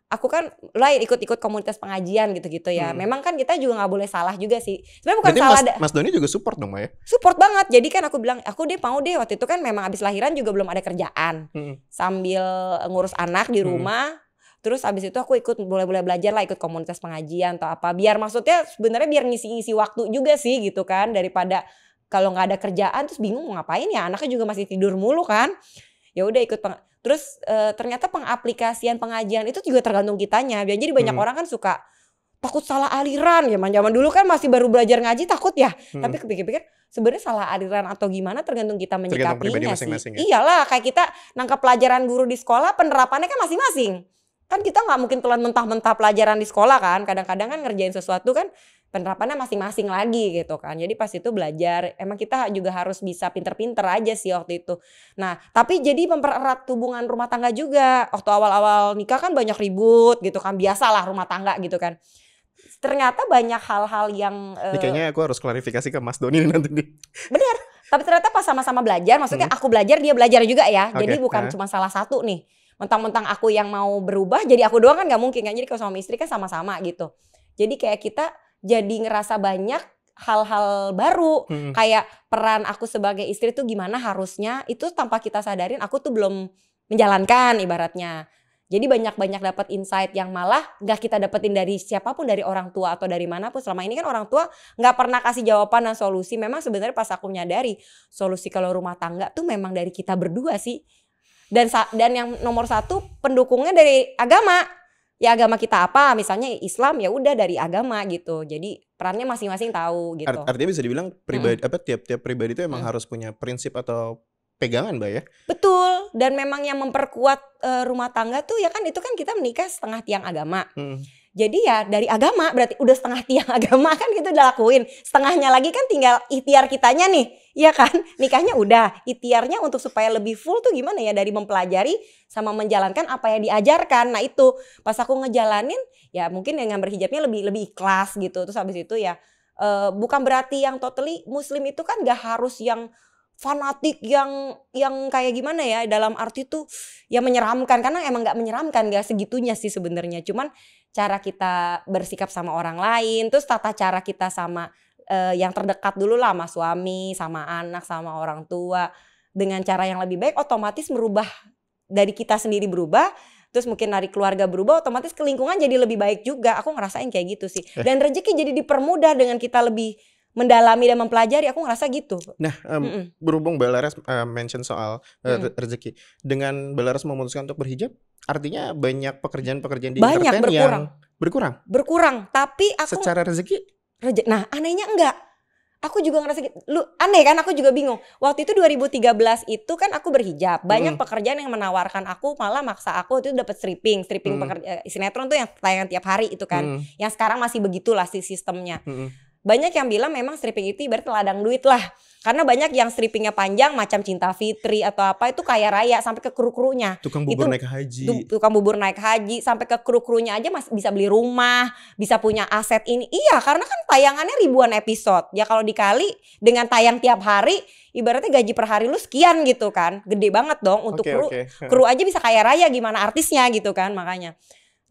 aku kan mulai ikut-ikut komunitas pengajian gitu-gitu ya. Memang kan kita juga nggak boleh salah juga sih. Sebenarnya bukan berarti salah. Mas Doni juga support dong, Mbak ya? Support banget. Jadi kan aku bilang, aku mau deh waktu itu kan memang abis lahiran juga belum ada kerjaan, sambil ngurus anak di rumah. Terus abis itu aku ikut boleh belajar lah, ikut komunitas pengajian atau apa. Biar maksudnya sebenarnya biar ngisi waktu juga sih gitu kan, daripada kalau nggak ada kerjaan terus bingung mau ngapain ya, anaknya juga masih tidur mulu kan. Ya udah ikut terus ternyata pengaplikasian pengajian itu juga tergantung kitanya. Jadi banyak orang kan suka takut salah aliran ya. Zaman dulu kan masih baru belajar ngaji takut ya. Tapi kepikir-pikir sebenarnya salah aliran atau gimana tergantung kita menyikapinya sih. Ya? Iyalah kayak kita nangkap pelajaran guru di sekolah penerapannya kan masing-masing. Kan kita nggak mungkin telan mentah-mentah pelajaran di sekolah kan. Kadang-kadang kan ngerjain sesuatu kan penerapannya masing-masing lagi gitu kan. Jadi pas itu belajar, emang kita juga harus bisa pinter-pinter aja sih waktu itu. Nah tapi jadi mempererat hubungan rumah tangga juga. Waktu awal-awal nikah kan banyak ribut gitu kan, biasalah rumah tangga gitu kan. Ternyata banyak hal-hal yang ini kayaknya aku harus klarifikasi ke Mas Doni nanti nih. Bener, tapi ternyata pas sama-sama belajar, maksudnya aku belajar dia belajar juga ya. Jadi bukan cuma salah satu nih. Mentang-mentang aku yang mau berubah jadi aku doang kan gak mungkin kan. Jadi kalau suami istri kan sama-sama gitu. Jadi kayak kita jadi ngerasa banyak hal-hal baru. Kayak peran aku sebagai istri tuh gimana harusnya. Itu tanpa kita sadarin aku tuh belum menjalankan ibaratnya. Jadi banyak-banyak dapat insight yang malah gak kita dapetin dari siapapun, dari orang tua atau dari manapun. Selama ini kan orang tua gak pernah kasih jawaban dan solusi. Memang sebenarnya pas aku menyadari solusi kalau rumah tangga tuh memang dari kita berdua sih. Dan yang nomor 1 pendukungnya dari agama. Ya agama kita apa, misalnya Islam ya udah dari agama gitu. Jadi perannya masing-masing tahu gitu. Artinya bisa dibilang pribadi tiap pribadi itu emang harus punya prinsip atau pegangan, Mbak ya? Betul. Dan memang yang memperkuat rumah tangga tuh ya kan itu kan kita menikah setengah tiang agama. Jadi ya dari agama berarti udah setengah tiang agama kan kita udah lakuin. Setengahnya lagi kan tinggal ikhtiar kitanya nih. Iya kan? Nikahnya udah. Ikhtiarnya untuk supaya lebih full tuh gimana ya? Dari mempelajari sama menjalankan apa yang diajarkan. Nah itu pas aku ngejalanin ya mungkin dengan berhijabnya lebih ikhlas gitu. Terus habis itu ya bukan berarti yang totally muslim itu kan gak harus yang fanatik yang kayak gimana ya, dalam arti tuh ya menyeramkan, karena emang gak menyeramkan, gak segitunya sih sebenarnya. Cuman cara kita bersikap sama orang lain, terus tata cara kita sama yang terdekat dulu lah, sama suami, sama anak, sama orang tua, dengan cara yang lebih baik otomatis merubah dari kita sendiri berubah, terus mungkin dari keluarga berubah, otomatis ke lingkungan jadi lebih baik juga. Aku ngerasain kayak gitu sih. Dan rezeki jadi dipermudah dengan kita lebih mendalami dan mempelajari, aku ngerasa gitu. Nah, berhubung Mbak Laras mention soal rezeki, dengan Mbak Laras memutuskan untuk berhijab, artinya banyak pekerjaan-pekerjaan di entertain yang berkurang. Tapi aku secara rezeki, nah anehnya enggak. Aku juga ngerasa gitu. Lu aneh kan, aku juga bingung. Waktu itu 2013 itu kan aku berhijab. Banyak pekerjaan yang menawarkan aku, malah maksa aku itu dapat stripping sinetron tuh yang tayangan tiap hari itu kan. Yang sekarang masih begitulah sih sistemnya. Banyak yang bilang memang stripping itu ibarat ladang duit lah. Karena banyak yang strippingnya panjang macam Cinta Fitri atau apa itu kaya raya sampai ke kru-krunya. Tukang bubur naik haji. Tukang bubur naik haji sampai ke kru-krunya aja masih bisa beli rumah, bisa punya aset ini. Iya, karena kan tayangannya ribuan episode. Ya kalau dikali dengan tayang tiap hari, ibaratnya gaji per hari lu sekian gitu kan. Gede banget dong untuk kru. Kru aja bisa kaya raya, gimana artisnya gitu kan, makanya.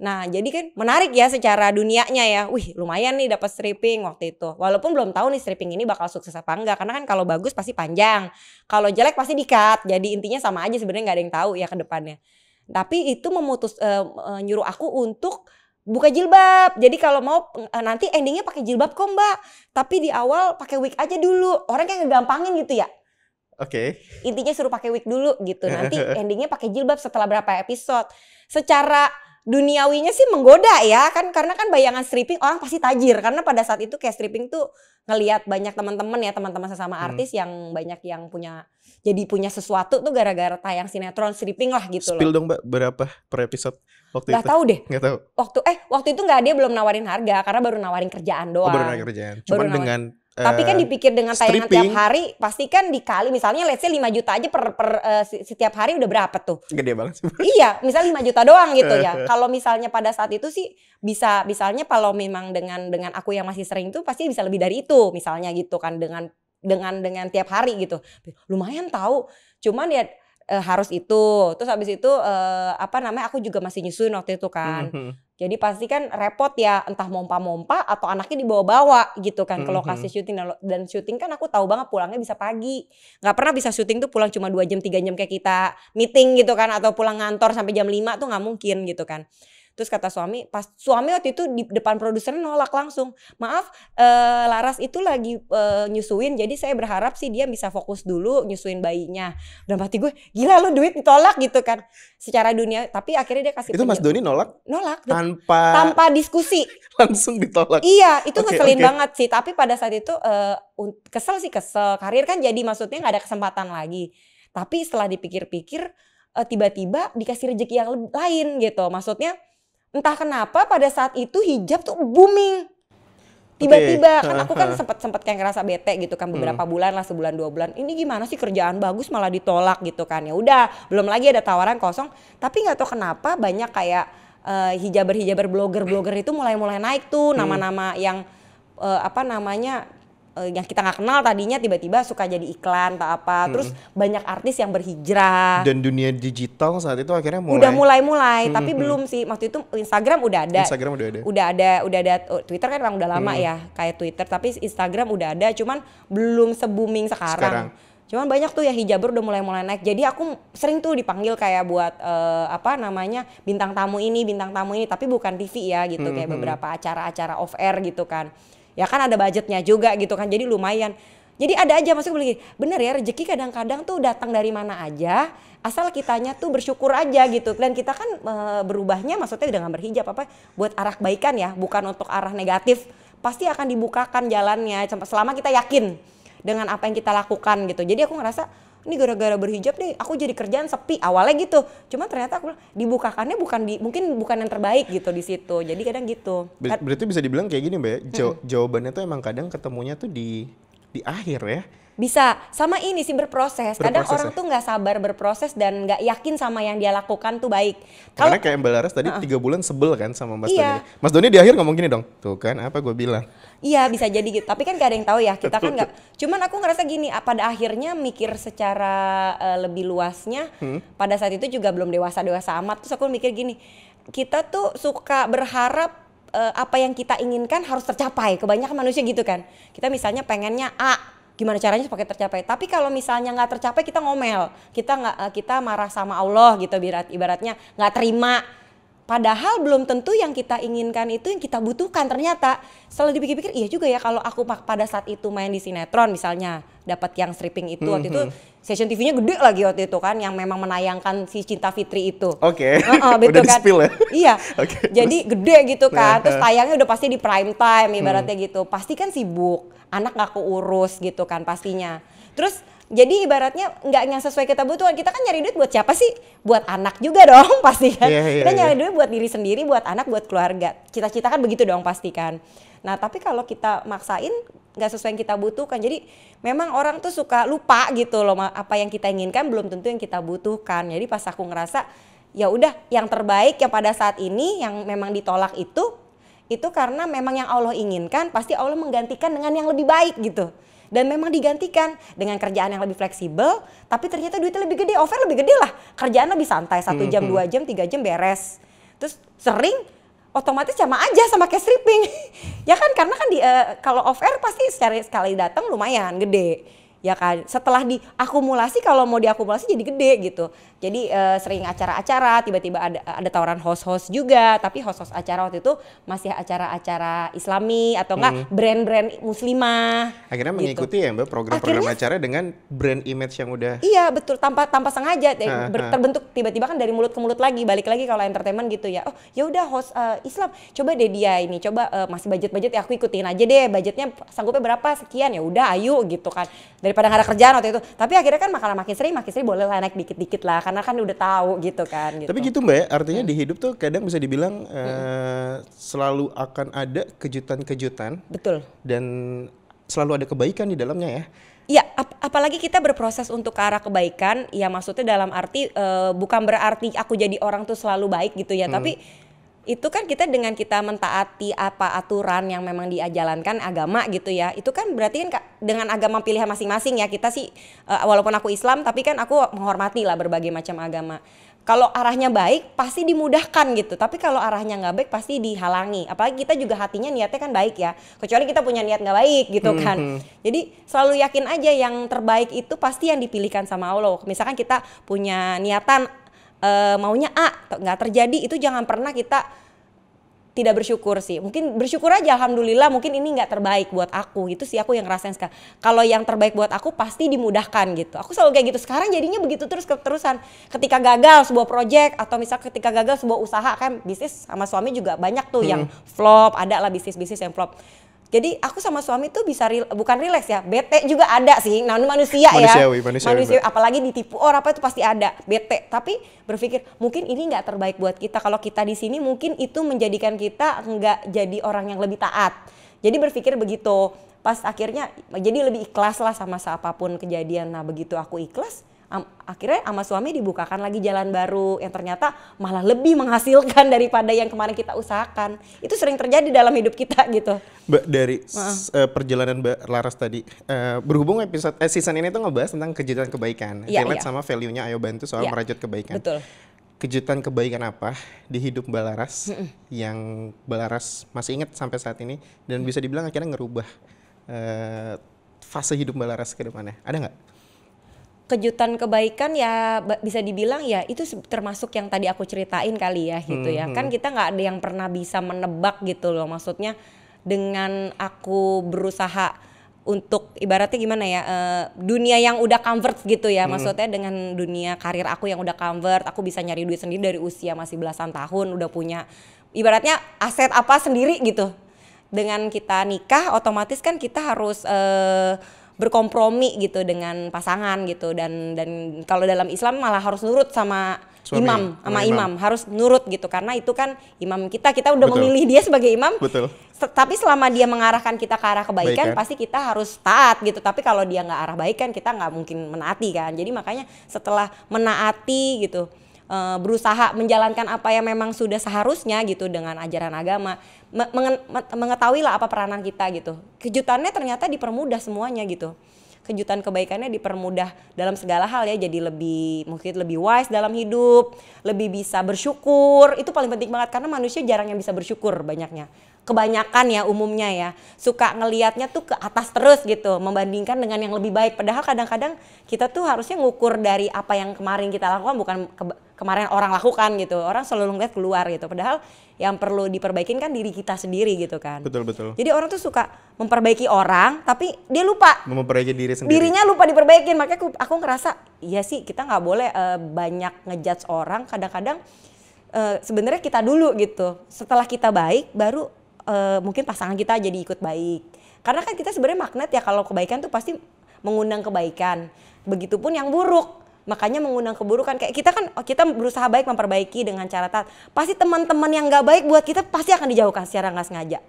Nah jadi kan menarik ya secara dunianya ya. Wih lumayan nih dapat stripping waktu itu. Walaupun belum tahu nih stripping ini bakal sukses apa enggak. Karena kan kalau bagus pasti panjang. Kalau jelek pasti di-cut. Jadi intinya sama aja sebenarnya, gak ada yang tahu ya ke depannya. Tapi itu nyuruh aku untuk buka jilbab. Jadi kalau mau nanti endingnya pakai jilbab kok Mbak. Tapi di awal pakai wig aja dulu. Orang kayak ngegampangin gitu ya. Oke. Intinya suruh pakai wig dulu gitu. Nanti endingnya pakai jilbab setelah berapa episode. Secara duniawinya sih menggoda ya kan, karena kan bayangan stripping orang pasti tajir, karena pada saat itu kayak stripping tuh ngelihat banyak teman-teman sesama artis yang banyak yang punya sesuatu tuh gara-gara tayang sinetron stripping lah gitu. Spill dong Mbak, berapa per episode waktu itu? Gak tahu deh. Gak tahu. Waktu itu nggak, dia belum nawarin harga karena baru nawarin kerjaan doang. Baru nawarin kerjaan. Cuman dengan tapi kan dipikir dengan tayangan tiap hari pasti kan dikali, misalnya let's say 5 juta aja per setiap hari udah berapa tuh? Gede banget sih. Iya, misalnya 5 juta doang gitu ya. Kalau misalnya pada saat itu sih bisa, misalnya kalau memang dengan aku yang masih sering tuh pasti bisa lebih dari itu misalnya gitu kan, dengan tiap hari gitu. Lumayan tahu. Cuman ya harus itu. Terus habis itu aku juga masih nyusuin waktu itu kan. Jadi pasti kan repot ya, entah mompa-mompa atau anaknya dibawa-bawa gitu kan ke lokasi syuting. Dan syuting kan aku tahu banget pulangnya bisa pagi. Gak pernah bisa syuting tuh pulang cuma 2 jam 3 jam kayak kita meeting gitu kan, atau pulang ngantor sampai jam 5 tuh gak mungkin gitu kan. Terus kata suami waktu itu di depan produsernya nolak langsung. Maaf, Laras itu lagi nyusuin, jadi saya berharap sih dia bisa fokus dulu nyusuin bayinya. Dan hati gue, gila lo duit ditolak gitu kan. Secara dunia, tapi akhirnya dia kasih. Itu Mas Doni nolak? Nolak. Tanpa diskusi. Langsung ditolak. Iya, itu ngeselin banget sih. Tapi pada saat itu kesel. Karir kan jadi maksudnya gak ada kesempatan lagi. Tapi setelah dipikir-pikir, tiba-tiba dikasih rezeki yang lain gitu. Maksudnya entah kenapa pada saat itu hijab tuh booming. Tiba-tiba kan aku kan sempat kayak ngerasa bete gitu kan beberapa bulan lah, sebulan 2 bulan. Ini gimana sih kerjaan bagus malah ditolak gitu kan. Ya udah, belum lagi ada tawaran kosong. Tapi nggak tahu kenapa banyak kayak hijaber blogger itu mulai naik tuh nama-nama yang yang kita nggak kenal tadinya, tiba-tiba suka jadi iklan tak apa. Terus banyak artis yang berhijrah. Dan dunia digital saat itu akhirnya mulai. Tapi belum sih. Waktu itu Instagram udah ada. Udah ada. Twitter kan emang udah lama ya kayak Twitter. Tapi Instagram udah ada. Cuman belum se-booming sekarang. Cuman banyak tuh ya hijaber udah mulai naik. Jadi aku sering tuh dipanggil kayak buat bintang tamu ini. Tapi bukan TV ya gitu. Kayak beberapa acara-acara off air gitu kan. Ya kan ada budgetnya juga gitu kan, jadi lumayan. Jadi ada aja, maksudnya begini, bener ya rezeki kadang-kadang tuh datang dari mana aja, asal kitanya tuh bersyukur aja gitu. Dan kita kan berubahnya maksudnya dengan berhijab buat arah kebaikan ya, bukan untuk arah negatif. Pasti akan dibukakan jalannya selama kita yakin dengan apa yang kita lakukan gitu. Jadi aku ngerasa ini gara-gara berhijab nih aku jadi kerjaan sepi awalnya gitu. Cuma ternyata aku dibukakannya mungkin bukan yang terbaik gitu di situ. Jadi kadang gitu. Berarti bisa dibilang kayak gini Mbak, jawabannya tuh emang kadang ketemunya tuh di akhir ya. Bisa, sama ini sih berproses. Kadang orang tuh nggak sabar berproses dan nggak yakin sama yang dia lakukan tuh baik. Karena kayak Mbak Laras tadi 3 bulan sebel kan sama Mas Doni. Mas Doni di akhir ngomong gini dong, tuh kan apa gue bilang. Iya bisa jadi gitu, tapi kan gak ada yang tahu ya, kita kan gak. Cuman aku ngerasa gini, pada akhirnya mikir secara lebih luasnya. Pada saat itu juga belum dewasa amat, terus aku mikir gini, kita tuh suka berharap apa yang kita inginkan harus tercapai. Kebanyakan manusia gitu kan, kita misalnya pengennya A, gimana caranya supaya tercapai. Tapi kalau misalnya nggak tercapai kita ngomel, kita marah sama Allah gitu, ibaratnya nggak terima. Padahal belum tentu yang kita inginkan itu yang kita butuhkan. Ternyata setelah dipikir-pikir iya juga ya, kalau aku pada saat itu main di sinetron misalnya dapat yang stripping itu waktu itu session TV-nya gede lagi waktu itu kan, yang memang menayangkan si Cinta Fitri itu. Oke. Betul kan? Ya? Iya. Jadi gede gitu kan. Terus tayangnya udah pasti di prime time ibaratnya gitu. Pasti kan sibuk, anak gak keurus gitu kan pastinya. Terus jadi ibaratnya nggak yang sesuai kita butuhan. Kita kan nyari duit buat siapa sih? Buat anak juga dong pasti kan. Kita nyari duit buat diri sendiri, buat anak, buat keluarga. Cita-cita kan begitu dong pasti kan. Nah tapi kalau kita maksain nggak sesuai yang kita butuhkan. Jadi memang orang tuh suka lupa gitu loh, apa yang kita inginkan belum tentu yang kita butuhkan. Jadi pas aku ngerasa ya udah yang terbaik yang pada saat ini yang memang ditolak itu karena memang yang Allah inginkan, pasti Allah menggantikan dengan yang lebih baik gitu. Dan memang digantikan dengan kerjaan yang lebih fleksibel, tapi ternyata duitnya lebih gede, offer lebih gede lah. Kerjaan lebih santai, 1 jam, 2 jam, 3 jam beres. Terus sering otomatis sama aja sama kayak stripping. Ya kan, karena kan kalau off air pasti sekali datang lumayan gede. Ya kan, setelah diakumulasi, kalau mau diakumulasi jadi gede gitu. Jadi sering acara-acara, tiba-tiba ada tawaran host-host juga, tapi host-host acara waktu itu masih acara-acara Islami atau enggak brand-brand muslimah. Akhirnya gitu. mengikuti ya Mbak program-program acara dengan brand image yang udah. Iya betul, tanpa sengaja terbentuk tiba-tiba kan dari mulut ke mulut lagi, balik lagi kalau entertainment gitu ya. Oh ya udah host Islam, coba deh dia ini, coba masih budget ya aku ikutin aja deh, budgetnya sanggupnya berapa sekian, ya udah ayo gitu kan. Daripada nggak ada kerjaan waktu itu. Tapi akhirnya kan makin sering boleh lah naik dikit-dikit lah, karena kan udah tahu gitu kan. Gitu. Tapi gitu Mbak ya, artinya di hidup tuh kadang bisa dibilang selalu akan ada kejutan-kejutan. Betul. Dan selalu ada kebaikan di dalamnya ya. Iya, apalagi kita berproses untuk ke arah kebaikan, ya maksudnya dalam arti bukan berarti aku jadi orang tuh selalu baik gitu ya, tapi itu kan kita dengan kita mentaati apa aturan yang memang dijalankan agama gitu ya, itu kan berarti kan dengan agama pilihan masing-masing ya, kita sih walaupun aku Islam tapi kan aku menghormati lah berbagai macam agama. Kalau arahnya baik pasti dimudahkan gitu, tapi kalau arahnya nggak baik pasti dihalangi. Apalagi kita juga hatinya niatnya kan baik ya, kecuali kita punya niat nggak baik gitu kan. Jadi selalu yakin aja yang terbaik itu pasti yang dipilihkan sama Allah. Misalkan kita punya niatan maunya A, nggak terjadi, itu jangan pernah kita tidak bersyukur sih. Mungkin bersyukur aja, alhamdulillah mungkin ini nggak terbaik buat aku. Itu sih aku yang ngerasain sekarang. Kalau yang terbaik buat aku pasti dimudahkan gitu. Aku selalu kayak gitu. Sekarang jadinya begitu terusan. Ketika gagal sebuah project atau misal ketika gagal sebuah usaha, kan bisnis sama suami juga banyak tuh yang flop, ada lah bisnis-bisnis yang flop. Jadi aku sama suami tuh bisa bukan relax ya, bete juga ada sih. Nah, manusiawi, apalagi ditipu orang apa itu pasti ada bete. Tapi berpikir mungkin ini nggak terbaik buat kita. Kalau kita di sini mungkin itu menjadikan kita nggak jadi orang yang lebih taat. Jadi berpikir begitu. Pas akhirnya jadi lebih ikhlas lah sama apapun kejadian. Nah begitu aku ikhlas, akhirnya sama suami dibukakan lagi jalan baru yang ternyata malah lebih menghasilkan daripada yang kemarin kita usahakan. Itu sering terjadi dalam hidup kita gitu. Mbak, dari perjalanan Mbak Laras tadi, berhubung episode season ini tuh ngebahas tentang kejutan kebaikan, relate sama value-nya Ayo Bantu soal merajut kebaikan. Betul. Kejutan kebaikan apa di hidup Mbak Laras yang Mbak Laras masih ingat sampai saat ini dan bisa dibilang akhirnya ngerubah fase hidup Mbak Laras ke depannya? Ada nggak? Kejutan kebaikan ya bisa dibilang ya itu termasuk yang tadi aku ceritain kali ya gitu ya. Kan kita nggak ada yang pernah bisa menebak gitu loh. Maksudnya dengan aku berusaha untuk ibaratnya gimana ya, dunia yang udah convert gitu ya. Maksudnya dengan dunia karir aku yang udah convert, aku bisa nyari duit sendiri dari usia masih belasan tahun, udah punya ibaratnya aset apa sendiri gitu. Dengan kita nikah otomatis kan kita harus berkompromi gitu dengan pasangan gitu, dan kalau dalam Islam malah harus nurut sama imam harus nurut gitu, karena itu kan imam kita udah memilih dia sebagai imam. Betul. Tapi selama dia mengarahkan kita ke arah kebaikan pasti kita harus taat gitu. Tapi kalau dia nggak arah baik kan kita nggak mungkin menaati kan. Jadi makanya setelah menaati gitu, berusaha menjalankan apa yang memang sudah seharusnya gitu dengan ajaran agama, mengetahui lah apa peranan kita gitu. Kejutannya ternyata dipermudah semuanya gitu. Kejutan kebaikannya dipermudah dalam segala hal ya, jadi mungkin lebih wise dalam hidup, lebih bisa bersyukur. Itu paling penting banget karena manusia jarang yang bisa bersyukur banyaknya. Kebanyakan ya umumnya ya suka ngelihatnya tuh ke atas terus gitu, membandingkan dengan yang lebih baik. Padahal kadang-kadang kita tuh harusnya ngukur dari apa yang kemarin kita lakukan, bukan kemarin orang lakukan gitu. Orang selalu ngeliat keluar gitu. Padahal yang perlu diperbaikin kan diri kita sendiri gitu kan. Betul. Jadi orang tuh suka memperbaiki orang tapi dia lupa memperbaiki diri sendiri. Dirinya lupa diperbaikin. Makanya aku ngerasa iya sih kita nggak boleh banyak ngejudge orang. Kadang-kadang sebenarnya kita dulu gitu. Setelah kita baik baru mungkin pasangan kita jadi ikut baik. Karena kan kita sebenarnya magnet ya, kalau kebaikan tuh pasti mengundang kebaikan. Begitupun yang buruk. Makanya mengundang keburukan. Kayak kita berusaha baik memperbaiki dengan cara taat. Pasti teman-teman yang nggak baik buat kita pasti akan dijauhkan secara nggak sengaja.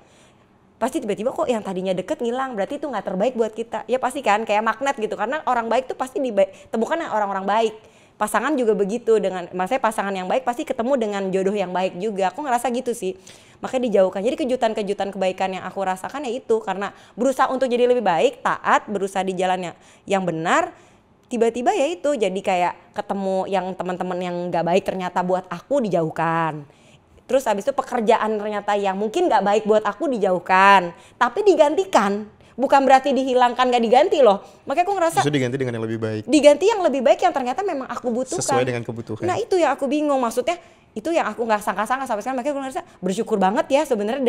Pasti tiba-tiba kok yang tadinya deket ngilang, berarti itu nggak terbaik buat kita. Ya pasti kan kayak magnet gitu, karena orang baik tuh pasti ditemukan orang-orang baik. Pasangan juga begitu, maksudnya pasangan yang baik pasti ketemu dengan jodoh yang baik juga. Aku ngerasa gitu sih. Makanya dijauhkan. Jadi kejutan-kejutan kebaikan yang aku rasakan ya itu, karena berusaha untuk jadi lebih baik, taat, berusaha di jalan yang benar. Tiba-tiba ya itu jadi kayak ketemu yang teman-teman yang nggak baik ternyata buat aku dijauhkan. Terus habis itu pekerjaan ternyata yang mungkin nggak baik buat aku dijauhkan, tapi digantikan bukan berarti dihilangkan gak diganti loh. Makanya aku ngerasa justru diganti dengan yang lebih baik. Diganti yang lebih baik yang ternyata memang aku butuhkan. Sesuai dengan kebutuhan. Nah itu yang aku bingung, maksudnya itu yang aku nggak sangka-sangka sampai sekarang. Makanya aku ngerasa bersyukur banget ya sebenarnya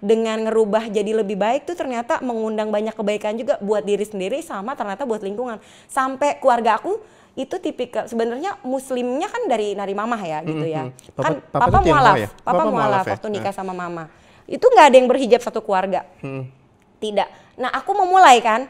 dengan ngerubah jadi lebih baik tuh ternyata mengundang banyak kebaikan juga buat diri sendiri sama ternyata buat lingkungan. Sampai keluarga aku itu tipikal sebenarnya muslimnya kan dari mamah ya gitu ya. Kan papa mualaf waktu nikah sama mama. Itu nggak ada yang berhijab satu keluarga. Tidak. Nah aku memulai kan.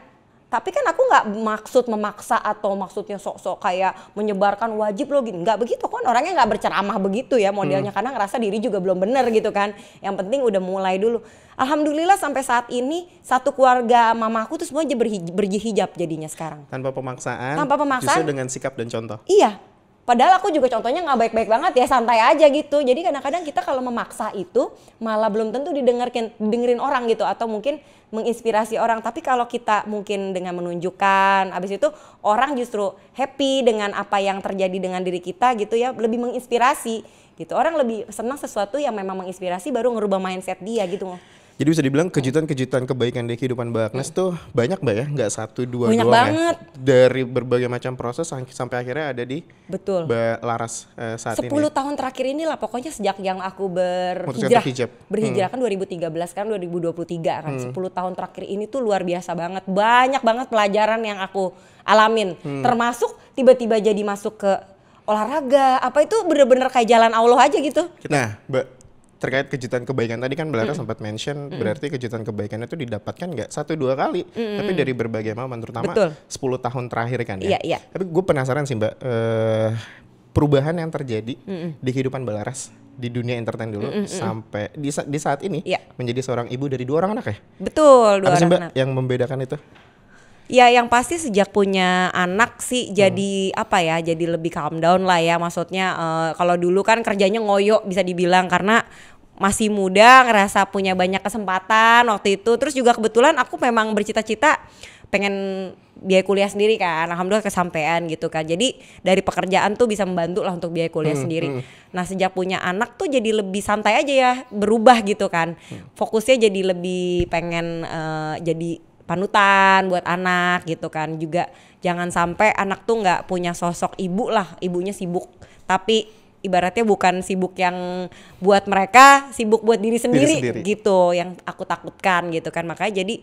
Tapi kan aku nggak maksud memaksa atau maksudnya sok-sok kayak menyebarkan wajib loh gini. Nggak begitu kan, orangnya nggak berceramah begitu ya modelnya. Karena ngerasa diri juga belum benar gitu kan. Yang penting udah mulai dulu. Alhamdulillah sampai saat ini satu keluarga mamaku tuh semuanya berhijab jadinya sekarang. Tanpa pemaksaan. Justru dengan sikap dan contoh. Iya. Padahal aku juga contohnya nggak baik-baik banget ya, santai aja gitu. Jadi kadang-kadang kita kalau memaksa itu malah belum tentu didengerin orang gitu. Atau mungkin menginspirasi orang. Tapi kalau kita mungkin dengan menunjukkan, abis itu orang justru happy dengan apa yang terjadi dengan diri kita gitu ya. Lebih menginspirasi gitu. Orang lebih senang sesuatu yang memang menginspirasi baru ngerubah mindset dia gitu. Jadi bisa dibilang kejutan-kejutan kebaikan di kehidupan Mbak Agnes tuh banyak Mbak ya, nggak 1, 2 banyak doang banget. Ya. Dari berbagai macam proses sampai akhirnya ada di betul. Mbak Laras saat 10 ini. 10 tahun terakhir inilah pokoknya sejak yang aku berhijrah kan 2013 kan 2023 kan 10 tahun terakhir ini tuh luar biasa banget. Banyak banget pelajaran yang aku alamin. Termasuk tiba-tiba jadi masuk ke olahraga, apa itu bener-bener kayak jalan Allah aja gitu. Nah Mbak, terkait kejutan kebaikan tadi kan Belara sempat mention berarti kejutan kebaikan itu didapatkan nggak 1, 2 kali tapi dari berbagai momen terutama betul. 10 tahun terakhir kan ya. Iya. Tapi gue penasaran sih Mbak, perubahan yang terjadi di kehidupan Mbak Laras di dunia entertain dulu sampai di saat ini menjadi seorang ibu dari 2 orang anak ya. Betul, 2 orang Mbak anak. Yang membedakan itu? Ya yang pasti sejak punya anak sih jadi apa ya, jadi lebih calm down lah ya. Maksudnya kalau dulu kan kerjanya ngoyo bisa dibilang karena masih muda, ngerasa punya banyak kesempatan waktu itu. Terus juga kebetulan aku memang bercita-cita pengen biaya kuliah sendiri kan. Alhamdulillah kesampean gitu kan. Jadi dari pekerjaan tuh bisa membantu lah untuk biaya kuliah sendiri. Nah sejak punya anak tuh jadi lebih santai aja ya, berubah gitu kan. Fokusnya jadi lebih pengen jadi panutan buat anak gitu kan. Juga jangan sampai anak tuh nggak punya sosok ibu lah, ibunya sibuk tapi ibaratnya bukan sibuk yang buat mereka, sibuk buat diri sendiri gitu, yang aku takutkan gitu kan. Makanya jadi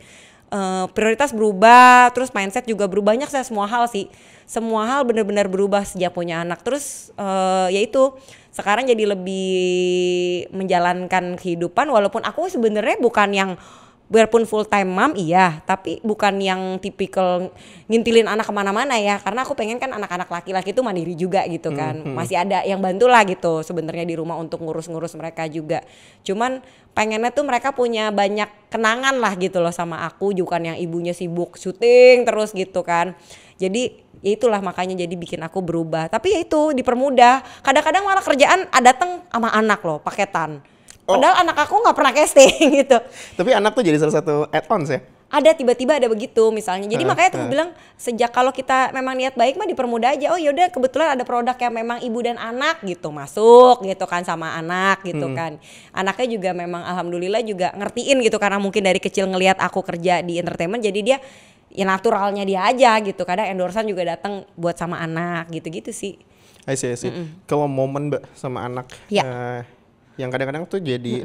prioritas berubah, terus mindset juga berubah, banyak semua hal sih, semua hal benar-benar berubah sejak punya anak. Terus yaitu sekarang jadi lebih menjalankan kehidupan walaupun aku sebenarnya bukan yang biarpun full time mom iya, tapi bukan yang tipikal ngintilin anak kemana-mana ya, karena aku pengen kan anak-anak laki-laki itu mandiri juga gitu kan, masih ada yang bantu lah gitu sebenarnya di rumah untuk ngurus-ngurus mereka juga. Cuman pengennya tuh mereka punya banyak kenangan lah gitu loh sama aku, bukan yang ibunya sibuk syuting terus gitu kan. Jadi ya itulah makanya jadi bikin aku berubah. Tapi ya itu dipermudah. Kadang-kadang malah kerjaan datang sama anak loh, paketan. Padahal anak aku nggak pernah casting gitu. Tapi anak tuh jadi salah satu add-ons ya? Ada tiba-tiba ada begitu misalnya. Jadi makanya tuh bilang sejak kalau kita memang niat baik mah dipermudah aja. Oh yaudah kebetulan ada produk yang memang ibu dan anak gitu masuk gitu kan sama anak gitu kan. Anaknya juga memang alhamdulillah juga ngertiin gitu karena mungkin dari kecil ngelihat aku kerja di entertainment jadi dia ya naturalnya dia aja gitu. Kadang endorsan juga datang buat sama anak gitu-gitu sih. I see. Kalau momen Mbak sama anak yang kadang-kadang tuh jadi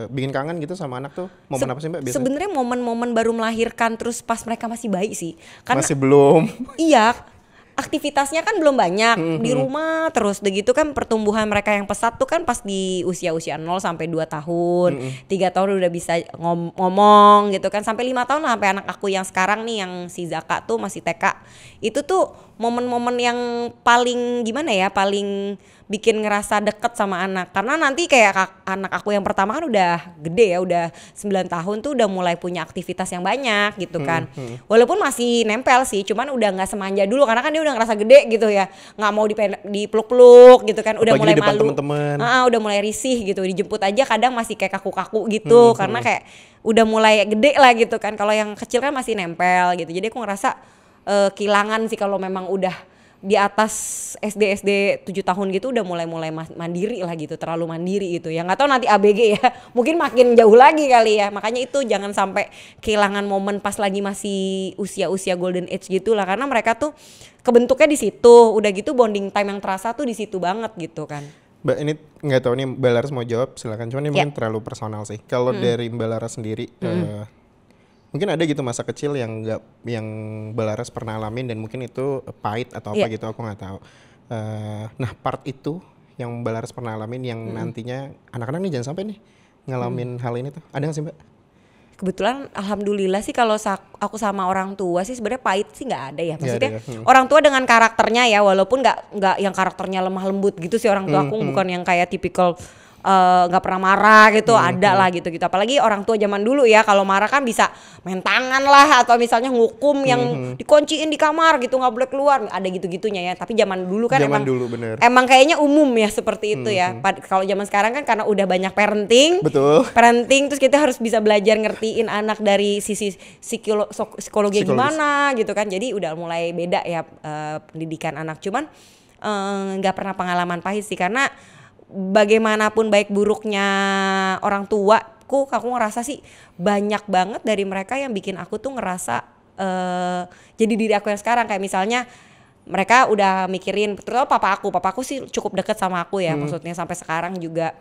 bikin kangen gitu sama anak tuh momen apa sih Mbak biasanya? Sebenarnya momen-momen baru melahirkan terus pas mereka masih bayi sih. Karena, masih belum. Iya, aktivitasnya kan belum banyak di rumah terus begitu kan pertumbuhan mereka yang pesat tuh kan pas di usia-usia 0 sampai 2 tahun. 3 tahun udah bisa ngomong gitu kan sampai 5 tahun lah sampai anak aku yang sekarang nih yang si Zaka tuh masih TK. Itu tuh momen-momen yang paling gimana ya, paling bikin ngerasa deket sama anak. Karena nanti kayak anak aku yang pertama kan udah gede ya, udah 9 tahun tuh udah mulai punya aktivitas yang banyak gitu kan. Walaupun masih nempel sih, cuman udah gak semanja dulu karena kan dia udah ngerasa gede gitu ya. Gak mau dipeluk-peluk gitu kan, udah apalagi mulai di depan malu. Temen-temen. Udah mulai risih gitu, dijemput aja kadang masih kayak kaku-kaku gitu. Karena kayak udah mulai gede lah gitu kan. Kalau yang kecil kan masih nempel gitu. Jadi aku ngerasa kehilangan sih kalau memang udah di atas SD 7 tahun gitu udah mulai mandiri lah gitu, terlalu mandiri gitu ya. Nggak tahu nanti ABG ya, mungkin makin jauh lagi kali ya. Makanya itu jangan sampai kehilangan momen pas lagi masih usia golden age gitu lah, karena mereka tuh kebentuknya di situ. Udah gitu bonding time yang terasa tuh di situ banget gitu kan. Mbak, ini nggak tahu nih Mbak Laras mau jawab, silakan. Cuman ini mungkin terlalu personal sih. Kalau dari Mbak Laras sendiri, mungkin ada gitu masa kecil yang Mbak Laras pernah alamin dan mungkin itu pahit atau apa gitu, aku nggak tahu. Nah, part itu yang Mbak Laras pernah alamin yang nantinya anak-anak nih jangan sampai nih ngalamin hal ini tuh, ada nggak sih Mbak? Kebetulan alhamdulillah sih kalau aku sama orang tua sih sebenarnya pahit sih nggak ada ya. Maksudnya ada ya. Orang tua dengan karakternya ya, walaupun nggak yang karakternya lemah lembut gitu sih orang tua aku, bukan yang kayak tipikal nggak pernah marah gitu, ada lah gitu. Apalagi orang tua zaman dulu ya, kalau marah kan bisa main tangan lah, atau misalnya ngukum yang dikunciin di kamar gitu, nggak boleh keluar, ada gitu-gitunya ya. Tapi zaman dulu kan emang kayaknya umum ya seperti itu ya. Kalau zaman sekarang kan karena udah banyak parenting, terus kita harus bisa belajar ngertiin anak dari sisi psikologi gimana gitu kan. Jadi udah mulai beda ya pendidikan anak. Cuman nggak pernah pengalaman pahit sih, karena bagaimanapun baik buruknya orang tua, aku ngerasa sih banyak banget dari mereka yang bikin aku tuh ngerasa jadi diri aku yang sekarang. Kayak misalnya mereka udah mikirin, terutama papa aku sih cukup deket sama aku ya, maksudnya sampai sekarang juga.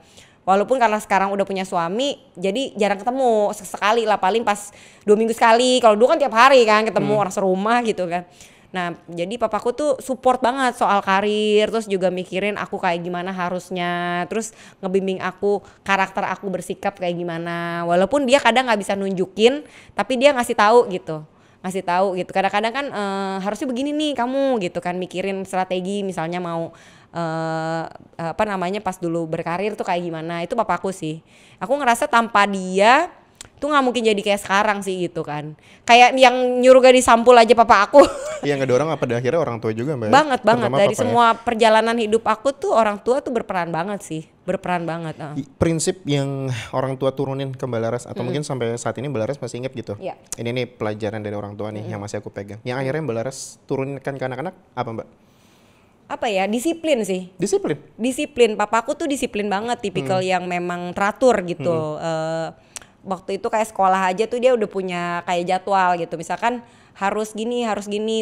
Walaupun karena sekarang udah punya suami, jadi jarang ketemu, sekali lah paling pas 2 minggu sekali. Kalau dulu kan tiap hari kan ketemu orang serumah gitu kan. Nah, jadi papaku tuh support banget soal karir, terus juga mikirin aku kayak gimana harusnya, terus ngebimbing aku, karakter aku bersikap kayak gimana. Walaupun dia kadang nggak bisa nunjukin, tapi dia ngasih tahu gitu. Kadang-kadang kan harusnya begini nih kamu gitu kan, mikirin strategi, misalnya mau pas dulu berkarir tuh kayak gimana. Itu papaku sih. Aku ngerasa tanpa dia tuh nggak mungkin jadi kayak sekarang sih gitu kan. Kayak yang nyuruh gak disampul aja papa aku. Iya, ngedorong apa pada akhirnya orang tua juga Mbak. Banget dari semua perjalanan hidup aku tuh orang tua tuh berperan banget. Prinsip yang orang tua turunin ke Mbak Laras atau mungkin sampai saat ini Mbak Laras masih ingat gitu. Ini nih pelajaran dari orang tua nih yang masih aku pegang. Yang akhirnya Mbak Laras turunkan ke anak-anak apa Mbak? Apa ya, disiplin sih. Disiplin. Papaku tuh disiplin banget, tipikal yang memang teratur gitu. Waktu itu kayak sekolah aja tuh dia udah punya kayak jadwal gitu, misalkan harus gini,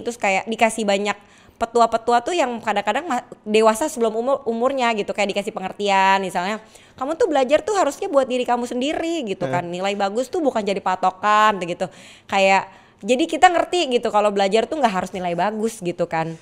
terus kayak dikasih banyak petua-petua tuh yang kadang-kadang dewasa sebelum umurnya gitu, kayak dikasih pengertian, misalnya kamu tuh belajar tuh harusnya buat diri kamu sendiri gitu kan, nilai bagus tuh bukan jadi patokan gitu, kayak jadi kita ngerti gitu kalau belajar tuh nggak harus nilai bagus gitu kan.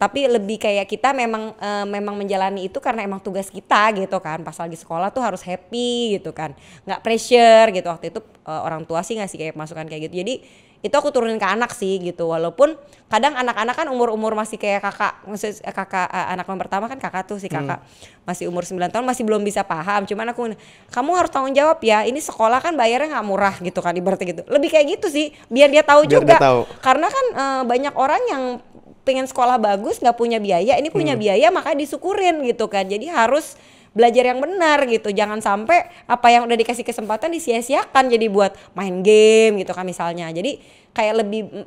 Tapi lebih kayak kita memang menjalani itu karena emang tugas kita gitu kan. Pas lagi sekolah tuh harus happy gitu kan, nggak pressure gitu. Waktu itu orang tua sih ngasih kayak masukan kayak gitu. Jadi itu aku turunin ke anak sih gitu. Walaupun kadang anak-anak kan umur masih kayak kakak, anak yang pertama kan kakak tuh, si kakak masih umur 9 tahun, masih belum bisa paham. Cuman kamu harus tanggung jawab ya, ini sekolah kan bayarnya nggak murah gitu kan, ibaratnya gitu. Lebih kayak gitu sih, biar dia tahu juga. Karena kan banyak orang yang pengen sekolah bagus nggak punya biaya, ini punya biaya makanya disyukurin gitu kan. Jadi harus belajar yang benar gitu, jangan sampai apa yang udah dikasih kesempatan disia-siakan jadi buat main game gitu kan misalnya. Jadi kayak lebih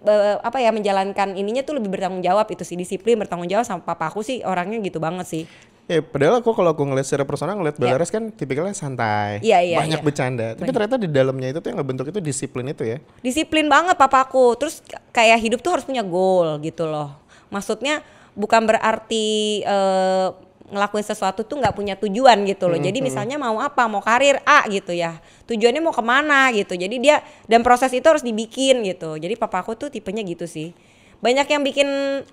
menjalankan ininya tuh lebih bertanggung jawab, itu sih disiplin, bertanggung jawab. Sama papa aku sih orangnya gitu banget sih. Ya padahal kalau aku ngeliat secara personal, ngeliat Mbak Laras kan tipikalnya santai, banyak bercanda. Tapi ternyata di dalamnya itu tuh yang ngebentuk itu disiplin itu ya. Disiplin banget papaku, terus kayak hidup tuh harus punya goal gitu loh. Maksudnya bukan berarti ngelakuin sesuatu tuh nggak punya tujuan gitu loh. Jadi misalnya mau apa, mau karir A gitu ya, tujuannya mau kemana gitu. Jadi dia, dan proses itu harus dibikin gitu. Jadi papa aku tuh tipenya gitu sih. Banyak yang bikin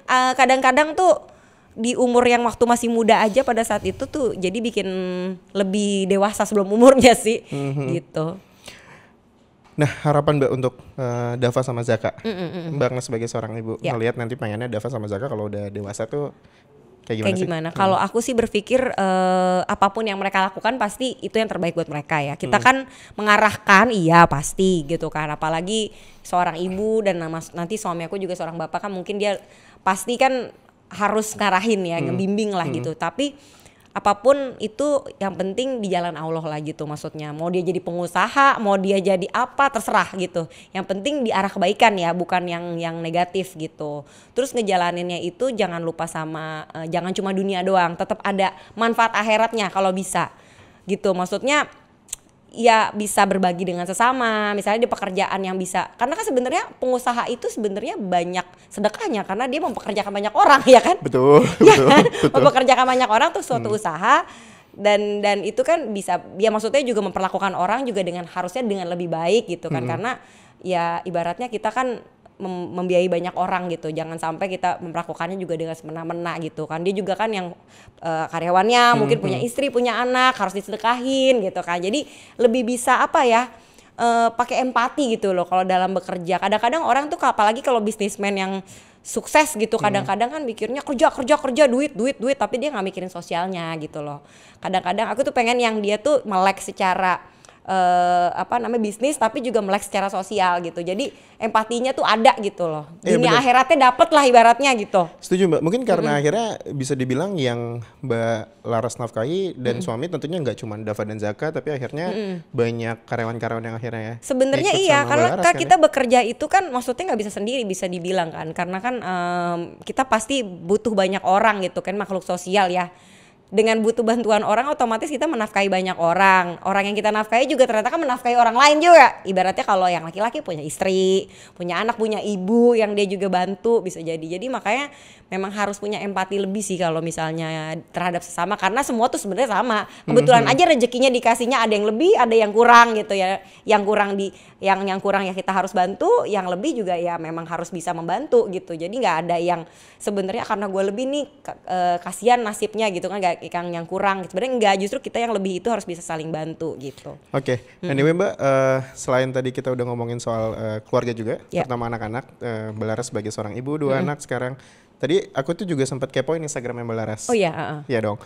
kadang-kadang tuh di umur yang waktu masih muda aja pada saat itu tuh jadi bikin lebih dewasa sebelum umurnya sih gitu. Nah, harapan Mbak untuk Dava sama Zaka, Mbak sebagai seorang ibu ngelihat nanti pengennya Dava sama Zaka kalau udah dewasa tuh kayak gimana sih? Kalau aku sih berpikir apapun yang mereka lakukan pasti itu yang terbaik buat mereka ya. Kita kan mengarahkan, iya pasti gitu kan. Apalagi seorang ibu dan nanti suami aku juga seorang bapak kan, mungkin dia pasti kan harus ngarahin ya, ngebimbing lah gitu. Tapi apapun itu yang penting di jalan Allah lah gitu maksudnya. Mau dia jadi pengusaha, mau dia jadi apa terserah gitu. Yang penting di arah kebaikan ya, bukan yang negatif gitu. Terus ngejalaninnya itu jangan lupa sama jangan cuma dunia doang, tetap ada manfaat akhiratnya kalau bisa. Gitu. Maksudnya ya bisa berbagi dengan sesama, misalnya di pekerjaan yang bisa, karena kan sebenarnya pengusaha itu sebenarnya banyak sedekahnya karena dia mempekerjakan banyak orang ya kan, betul, ya kan? Mempekerjakan banyak orang tuh suatu usaha dan itu kan bisa, ya maksudnya juga memperlakukan orang juga dengan harusnya dengan lebih baik gitu kan, karena ya ibaratnya kita kan membiayai banyak orang gitu, jangan sampai kita memperlakukannya juga dengan semena-mena gitu kan. Dia juga kan yang karyawannya mungkin punya istri, punya anak, harus disedekahin gitu kan. Jadi lebih bisa apa ya, pakai empati gitu loh kalau dalam bekerja. Kadang-kadang orang tuh apalagi kalau bisnismen yang sukses gitu, kadang-kadang kan mikirnya kerja duit tapi dia nggak mikirin sosialnya gitu loh. Kadang-kadang aku tuh pengen yang dia tuh melek secara bisnis tapi juga melek secara sosial gitu. Jadi empatinya tuh ada gitu loh. Dunia akhiratnya dapet lah ibaratnya gitu. Setuju Mbak. Mungkin karena akhirnya bisa dibilang yang Mbak Laras nafkahi dan suami tentunya nggak cuma Dava dan Zaka, tapi akhirnya banyak karyawan-karyawan yang akhirnya ya. Sebenarnya iya, karena kan kita bekerja itu kan maksudnya nggak bisa sendiri, bisa dibilang kan. Karena kan kita pasti butuh banyak orang gitu kan, makhluk sosial ya. Dengan butuh bantuan orang otomatis kita menafkahi banyak orang. Orang yang kita nafkahi juga ternyata kan menafkahi orang lain juga. Ibaratnya kalau yang laki-laki punya istri, punya anak, punya ibu yang dia juga bantu bisa jadi. Jadi makanya memang harus punya empati lebih sih kalau misalnya terhadap sesama, karena semua tuh sebenarnya sama. Kebetulan aja rezekinya dikasihnya ada yang lebih, ada yang kurang gitu ya. Yang kurang ya kita harus bantu, yang lebih juga ya memang harus bisa membantu gitu. Jadi nggak ada yang sebenarnya karena gue lebih nih kasihan nasibnya gitu kan, gak yang kurang. Sebenarnya enggak, justru kita yang lebih itu harus bisa saling bantu gitu. Oke. Anyway Mbak, selain tadi kita udah ngomongin soal keluarga juga, terutama anak-anak, Mbak Laras sebagai seorang ibu, 2 anak sekarang. Tadi aku tuh juga sempat kepoin Instagramnya Mbak Laras. Oh iya. Iya dong.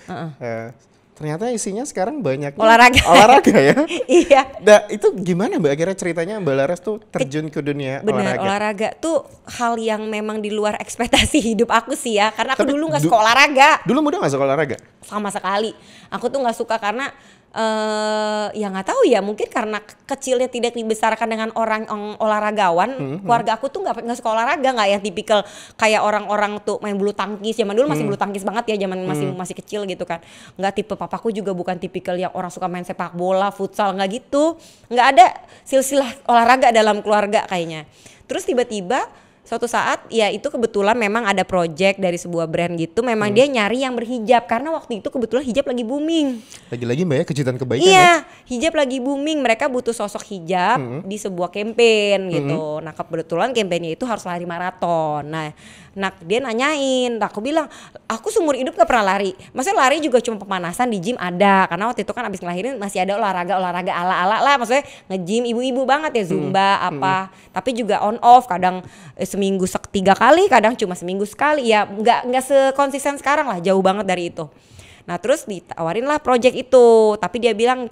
Ternyata isinya sekarang banyak olahraga ya. Iya. Nah itu gimana Mbak akhirnya ceritanya Mbak Laras tuh terjun ke dunia olahraga? Olahraga tuh hal yang memang di luar ekspektasi hidup aku sih ya. Karena aku dulu gak suka olahraga. Dulu muda gak suka olahraga? Sama sekali. Aku tuh gak suka karena ya nggak tahu ya, mungkin karena kecilnya tidak dibesarkan dengan orang olahragawan. Keluarga aku tuh nggak suka olahraga, nggak yang tipikal kayak orang-orang tuh main bulu tangkis. Zaman dulu masih bulu tangkis banget ya, zaman masih kecil gitu kan. Nggak, tipe papaku juga bukan tipikal yang orang suka main sepak bola, futsal, nggak gitu. Nggak ada silsilah olahraga dalam keluarga kayaknya. Terus tiba-tiba suatu saat ya itu kebetulan memang ada project dari sebuah brand gitu, memang dia nyari yang berhijab karena waktu itu kebetulan hijab lagi booming. Lagi-lagi Mbak ya, kejutan kebaikan ya. Hijab lagi booming, mereka butuh sosok hijab di sebuah campaign gitu. Nah kebetulan campaignnya itu harus lari maraton. Nah dia nanyain, aku bilang aku seumur hidup gak pernah lari. Maksudnya lari juga cuma pemanasan di gym ada, karena waktu itu kan abis ngelahirin masih ada olahraga ala-ala lah, maksudnya nge-gym ibu-ibu banget ya, zumba apa. Tapi juga on off, kadang seminggu 3 kali, kadang cuma seminggu sekali ya, nggak sekonsisten sekarang lah, jauh banget dari itu. Nah terus ditawarin lah project itu, tapi dia bilang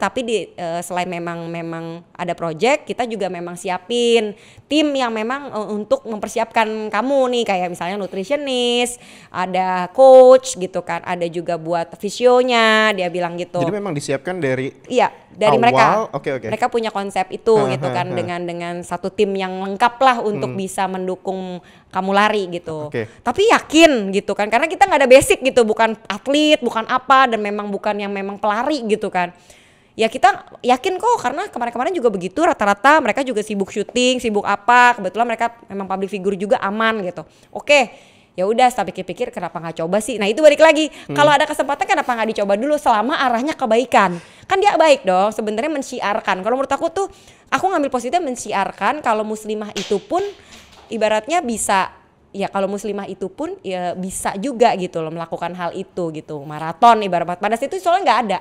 selain memang ada project, kita juga memang siapin tim yang memang untuk mempersiapkan kamu nih, kayak misalnya nutritionist, ada coach gitu kan, ada juga buat visionya, dia bilang gitu. Jadi memang disiapkan dari dari awal, mereka. Okay. Mereka punya konsep itu gitu kan, dengan satu tim yang lengkap lah untuk bisa mendukung kamu lari gitu. Tapi yakin gitu kan, karena kita nggak ada basic gitu, bukan atlet, bukan apa, dan memang bukan yang memang pelari gitu kan. Ya kita yakin kok, karena kemarin-kemarin juga begitu, rata-rata mereka juga sibuk syuting, sibuk apa, kebetulan mereka memang public figure juga, aman gitu. Ya udah, tapi pikir-pikir kenapa nggak coba sih? Nah itu balik lagi, kalau ada kesempatan kenapa nggak dicoba dulu selama arahnya kebaikan? Kan dia baik dong, sebenarnya mensiarkan. Kalau menurut aku tuh, aku ngambil positifnya mensiarkan kalau muslimah itu pun ibaratnya bisa, ya kalau muslimah itu pun ya bisa juga gitu loh melakukan hal itu gitu, maraton ibarat. Pada situ soalnya nggak ada.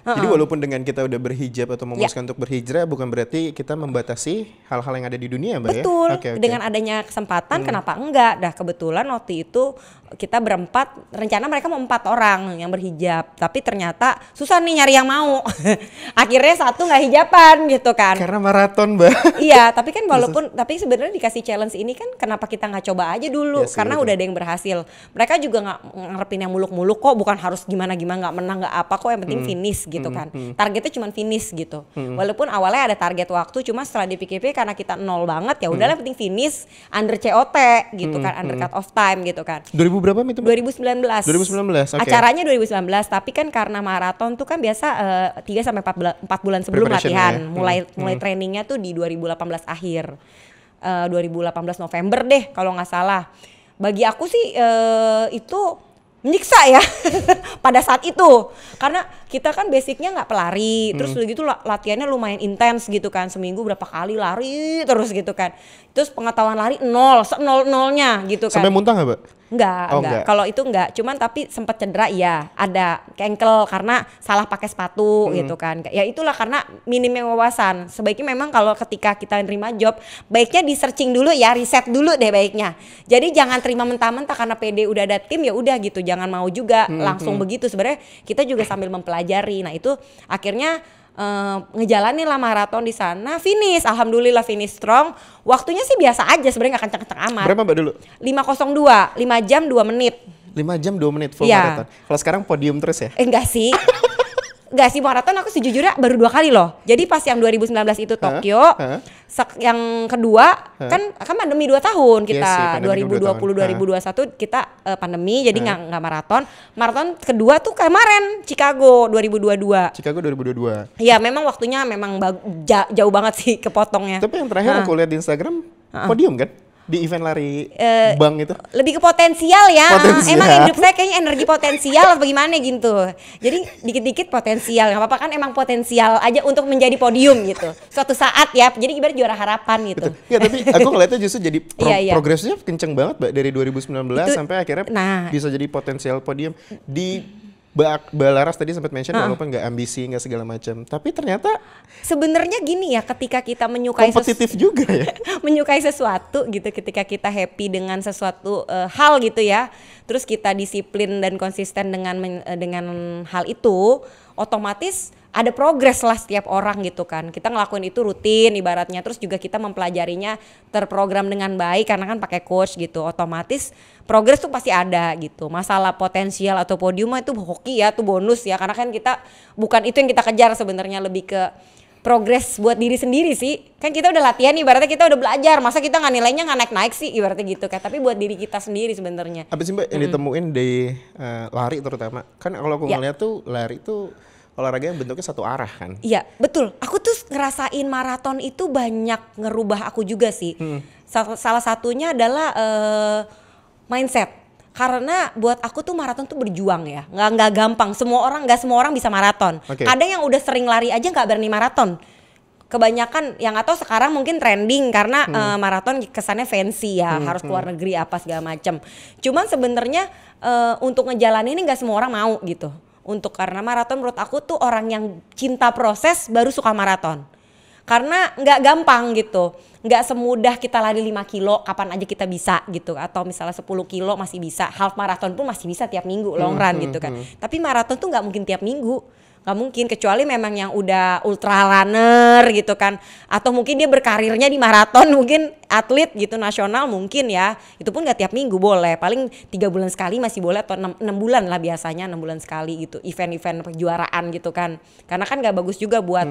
Jadi walaupun dengan kita udah berhijab atau memutuskan untuk berhijrah, bukan berarti kita membatasi hal-hal yang ada di dunia, Mbak. Betul. Ya? Okay. Dengan adanya kesempatan, kenapa enggak? Dah kebetulan waktu itu kita berempat, rencana mereka mau 4 orang yang berhijab, tapi ternyata susah nih nyari yang mau. Akhirnya satu nggak hijaban gitu kan. Karena maraton, Mbak. Iya, tapi kan walaupun tapi sebenarnya dikasih challenge ini kan kenapa kita nggak coba aja dulu? Karena udah ada yang berhasil. Mereka juga nggak ngarepin yang muluk-muluk kok, bukan harus gimana-gimana, nggak menang nggak apa kok, yang penting finish gitu kan. Targetnya cuma finish gitu. Walaupun awalnya ada target waktu, cuma setelah dipikir-pikir karena kita nol banget, ya udahlah penting finish under COT gitu kan, under cut off time gitu kan. 2000 berapa itu? 2019. 2019. Okay. Acaranya 2019, tapi kan karena maraton tuh kan biasa 3 sampai 4 bulan sebelum latihan. Ya? Mulai trainingnya tuh di 2018 akhir. 2018 November deh kalau nggak salah. Bagi aku sih itu menyiksa ya pada saat itu, karena kita kan basicnya nggak pelari, terus udah gitu latihannya lumayan intens gitu kan, seminggu berapa kali lari terus gitu kan, terus pengetahuan lari nolnya gitu kan. Sampai muntah nggak, Mbak? Enggak. Kalau itu enggak, cuman tapi sempat cedera ya, ada ankle karena salah pakai sepatu gitu kan. Ya itulah karena minimnya wawasan. Sebaiknya memang kalau ketika kita nerima job, baiknya di searching dulu ya, riset dulu deh baiknya. Jadi jangan terima mentah-mentah karena PD udah ada tim ya udah gitu, jangan mau juga langsung begitu. Sebenarnya kita juga sambil mempelajari. Nah itu akhirnya ngejalanin lah maraton di sana, finish, alhamdulillah finish strong. Waktunya sih biasa aja sebenarnya, nggak kenceng-kenceng amat. Berapa, Mbak, dulu? 5:02, 5 jam 2 menit. 5 jam 2 menit full maraton. Kalau sekarang podium terus ya? Enggak sih. Enggak sih, maraton aku sejujurnya baru 2 kali loh. Jadi pas yang 2019 itu Tokyo, yang kedua kan pandemi 2 tahun kita, 2020-2021 kita pandemi, jadi nggak maraton. Maraton kedua tuh kemarin Chicago 2022. Chicago 2022. Iya, memang waktunya memang jauh banget sih kepotongnya. Tapi yang terakhir aku lihat di Instagram podium kan? Di event lari bank itu. Lebih ke potensial ya. Emang hidup saya kayaknya energi potensial atau gimana gitu. Jadi dikit-dikit potensial. Gak apa-apa kan, emang potensial aja untuk menjadi podium gitu. Suatu saat ya. Jadi ibarat juara harapan gitu. Ya tapi aku ngeliatnya justru jadi progresnya kenceng banget, Mbak, dari 2019 sampai akhirnya bisa jadi potensial podium. Di Mbak Laras tadi sempat mention walaupun nggak ambisi, nggak segala macam, tapi ternyata sebenarnya gini ya, ketika kita menyukai kompetitif juga ya, menyukai sesuatu gitu, ketika kita happy dengan sesuatu hal gitu ya, terus kita disiplin dan konsisten dengan hal itu, otomatis ada progres lah setiap orang gitu kan. Kita ngelakuin itu rutin ibaratnya, terus juga kita mempelajarinya terprogram dengan baik karena kan pakai coach gitu. Otomatis progres tuh pasti ada gitu. Masalah potensial atau podium itu hoki ya, tuh bonus ya, karena kan kita bukan itu yang kita kejar sebenarnya, lebih ke progres buat diri sendiri sih. Kan kita udah latihan ibaratnya, kita udah belajar, masa kita nggak nilainya nggak naik-naik sih ibaratnya gitu kan. Tapi buat diri kita sendiri sebenarnya. Apa sih, Mbak, yang ditemuin di lari terutama? Kan kalau aku ngeliat tuh lari tuh olahraga yang bentuknya satu arah kan? Iya, betul. Aku tuh ngerasain maraton itu banyak ngerubah aku juga sih. Salah satunya adalah mindset. Karena buat aku tuh maraton tuh berjuang ya, nggak gampang. Nggak semua orang bisa maraton. Ada yang udah sering lari aja nggak berani maraton. Kebanyakan yang atau sekarang mungkin trending karena maraton kesannya fancy ya, harus keluar negeri apa segala macam. Cuman sebenarnya untuk ngejalanin ini nggak semua orang mau gitu. Karena maraton menurut aku tuh orang yang cinta proses baru suka maraton. Karena nggak gampang gitu, nggak semudah kita lari 5 kilo kapan aja kita bisa gitu, atau misalnya 10 kilo masih bisa, half marathon pun masih bisa tiap minggu, long run gitu kan. Tapi maraton tuh nggak mungkin tiap minggu, nggak mungkin, kecuali memang yang udah ultra runner gitu kan, atau mungkin dia berkarirnya di maraton, mungkin atlet gitu nasional mungkin ya, itu pun nggak tiap minggu boleh, paling 3 bulan sekali masih boleh, atau 6 bulan lah biasanya, 6 bulan sekali gitu, event-event kejuaraan gitu kan, karena kan nggak bagus juga buat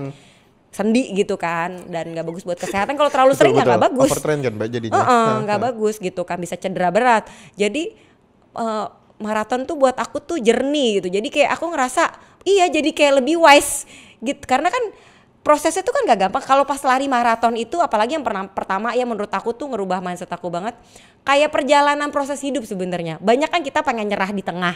sendi gitu kan, dan nggak bagus buat kesehatan kalau terlalu sering, nggak bagus. Overtrain kan, Mbak, jadinya. Nggak bagus gitu kan, bisa cedera berat. Jadi maraton tuh buat aku tuh jernih gitu. Jadi kayak aku ngerasa jadi kayak lebih wise gitu, karena kan prosesnya tuh kan nggak gampang. Kalau pas lari maraton itu, apalagi yang pertama ya, menurut aku tuh ngerubah mindset aku banget. Kayak perjalanan proses hidup sebenarnya. Banyak kan kita pengen nyerah di tengah.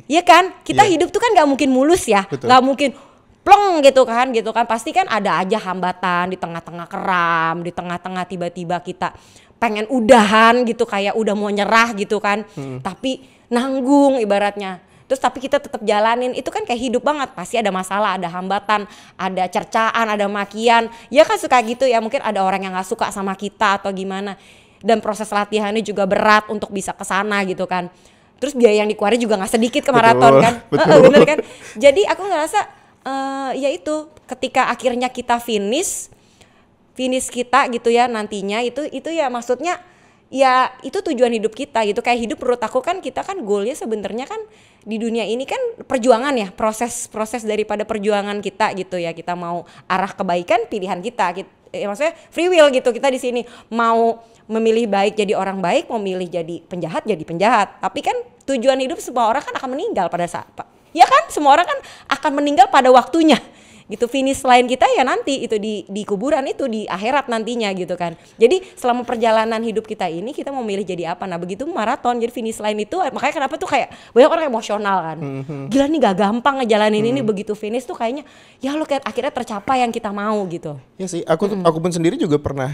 Iya kan? Kita hidup tuh kan nggak mungkin mulus ya, nggak mungkin plong gitu kan, pasti kan ada aja hambatan di tengah-tengah keram, di tengah-tengah tiba-tiba kita pengen udahan gitu, kayak udah mau nyerah gitu kan, tapi nanggung ibaratnya. Terus tapi kita tetap jalanin, itu kan kayak hidup banget. Pasti ada masalah, ada hambatan, ada cercaan, ada makian. Ya kan suka gitu ya, mungkin ada orang yang gak suka sama kita atau gimana. Dan proses latihannya juga berat untuk bisa ke sana gitu kan. Terus biaya yang dikeluarin juga gak sedikit ke maraton kan. Bener kan. Jadi aku ngerasa ya itu ketika akhirnya kita finish kita gitu ya nantinya itu ya maksudnya ya itu tujuan hidup kita gitu. Kayak hidup menurut aku kan kita kan goalnya sebenarnya kan di dunia ini kan perjuangan ya, proses daripada perjuangan kita gitu ya. Kita mau arah kebaikan pilihan kita maksudnya free will gitu. Kita di sini mau memilih baik jadi orang baik, mau milih jadi penjahat. Tapi kan tujuan hidup semua orang kan akan meninggal pada saat ya kan, semua orang kan akan meninggal pada waktunya gitu. Finish line kita ya nanti itu di kuburan, itu di akhirat nantinya gitu kan. Jadi selama perjalanan hidup kita ini kita mau milih jadi apa. Nah begitu maraton, jadi finish line itu makanya kenapa tuh kayak banyak orang emosional kan. Gila nih gak gampang ngejalanin ini, begitu finish tuh kayaknya ya lo kayak akhirnya tercapai yang kita mau gitu. Ya sih, aku pun sendiri juga pernah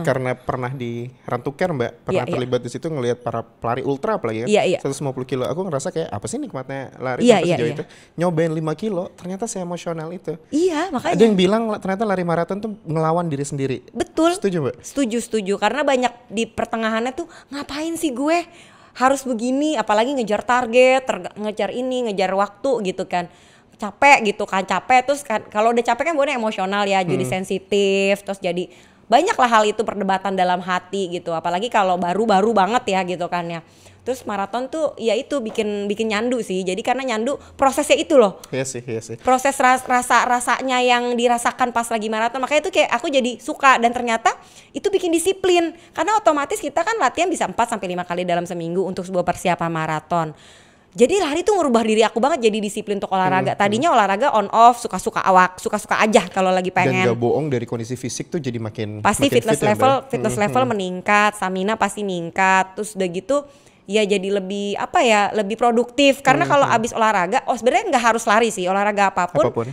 karena pernah di Rantuker Mbak, pernah terlibat di situ ngelihat para pelari ultra apalagi kan. 150 kilo, aku ngerasa kayak apa sih nikmatnya lari sampai sejauh itu. Nyobain 5 kilo, ternyata saya emosional itu. Iya makanya. Ada yang bilang ternyata lari maraton tuh ngelawan diri sendiri. Betul. Setuju Mbak? Setuju karena banyak di pertengahannya tuh ngapain sih gue harus begini, apalagi ngejar target, ngejar ini, ngejar waktu gitu kan. Capek terus kan kalau udah capek kan gue emosional ya, jadi sensitif, terus jadi banyaklah hal itu perdebatan dalam hati gitu, apalagi kalau baru banget ya gitu kan ya. Terus maraton tuh ya itu bikin nyandu sih. Jadi karena nyandu prosesnya itu loh. Iya sih. Proses rasanya yang dirasakan pas lagi maraton. Makanya itu kayak aku jadi suka, dan ternyata itu bikin disiplin. Karena otomatis kita kan latihan bisa 4 sampai 5 kali dalam seminggu untuk sebuah persiapan maraton. Jadi lari tuh ngerubah diri aku banget jadi disiplin untuk olahraga. Tadinya olahraga on off, suka-suka aja kalau lagi pengen. Dan gak bohong dari kondisi fisik tuh jadi makin pasti fitness level meningkat, stamina pasti meningkat. Terus udah gitu ya jadi lebih lebih produktif. Karena kalau abis olahraga, sebenarnya nggak harus lari sih, olahraga apapun.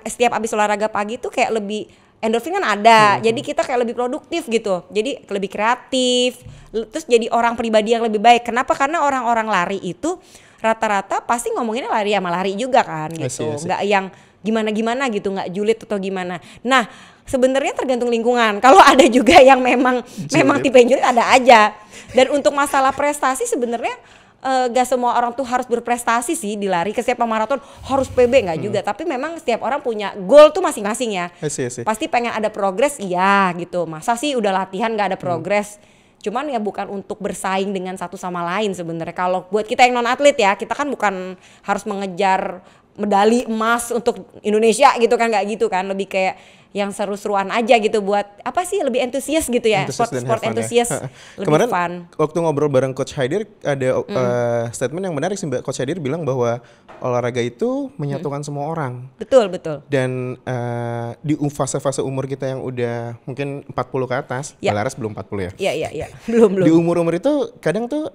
Setiap abis olahraga pagi tuh kayak lebih endorfin kan ada, jadi kita kayak lebih produktif gitu, jadi lebih kreatif, terus jadi orang pribadi yang lebih baik. Kenapa? Karena orang-orang lari itu rata-rata pasti ngomonginnya lari sama lari juga kan gitu, nggak yang gimana gitu, nggak julid atau gimana. Nah sebenarnya tergantung lingkungan. Kalau ada juga yang memang tipe julid ada aja. Dan untuk masalah prestasi sebenarnya gak semua orang tuh harus berprestasi sih di lari. Ke setiap maraton harus PB nggak juga. Tapi memang setiap orang punya goal tuh masing-masing ya. Pasti pengen ada progres iya gitu. Masa sih udah latihan nggak ada progres? Cuman ya bukan untuk bersaing dengan satu sama lain sebenarnya. Kalau buat kita yang non atlet ya, kita kan bukan harus mengejar medali emas untuk Indonesia gitu kan, nggak gitu kan. Lebih kayak yang seru-seruan aja gitu, buat apa sih, lebih antusias gitu ya, sport antusias ya. Lebih kemarin fun. Waktu ngobrol bareng Coach Haidir ada statement yang menarik sih Mbak. Coach Haidir bilang bahwa olahraga itu menyatukan semua orang. Betul. Dan di fase-fase umur kita yang udah mungkin 40 ke atas, Balaras belum 40 ya? Iya. Belum. Di umur-umur itu kadang tuh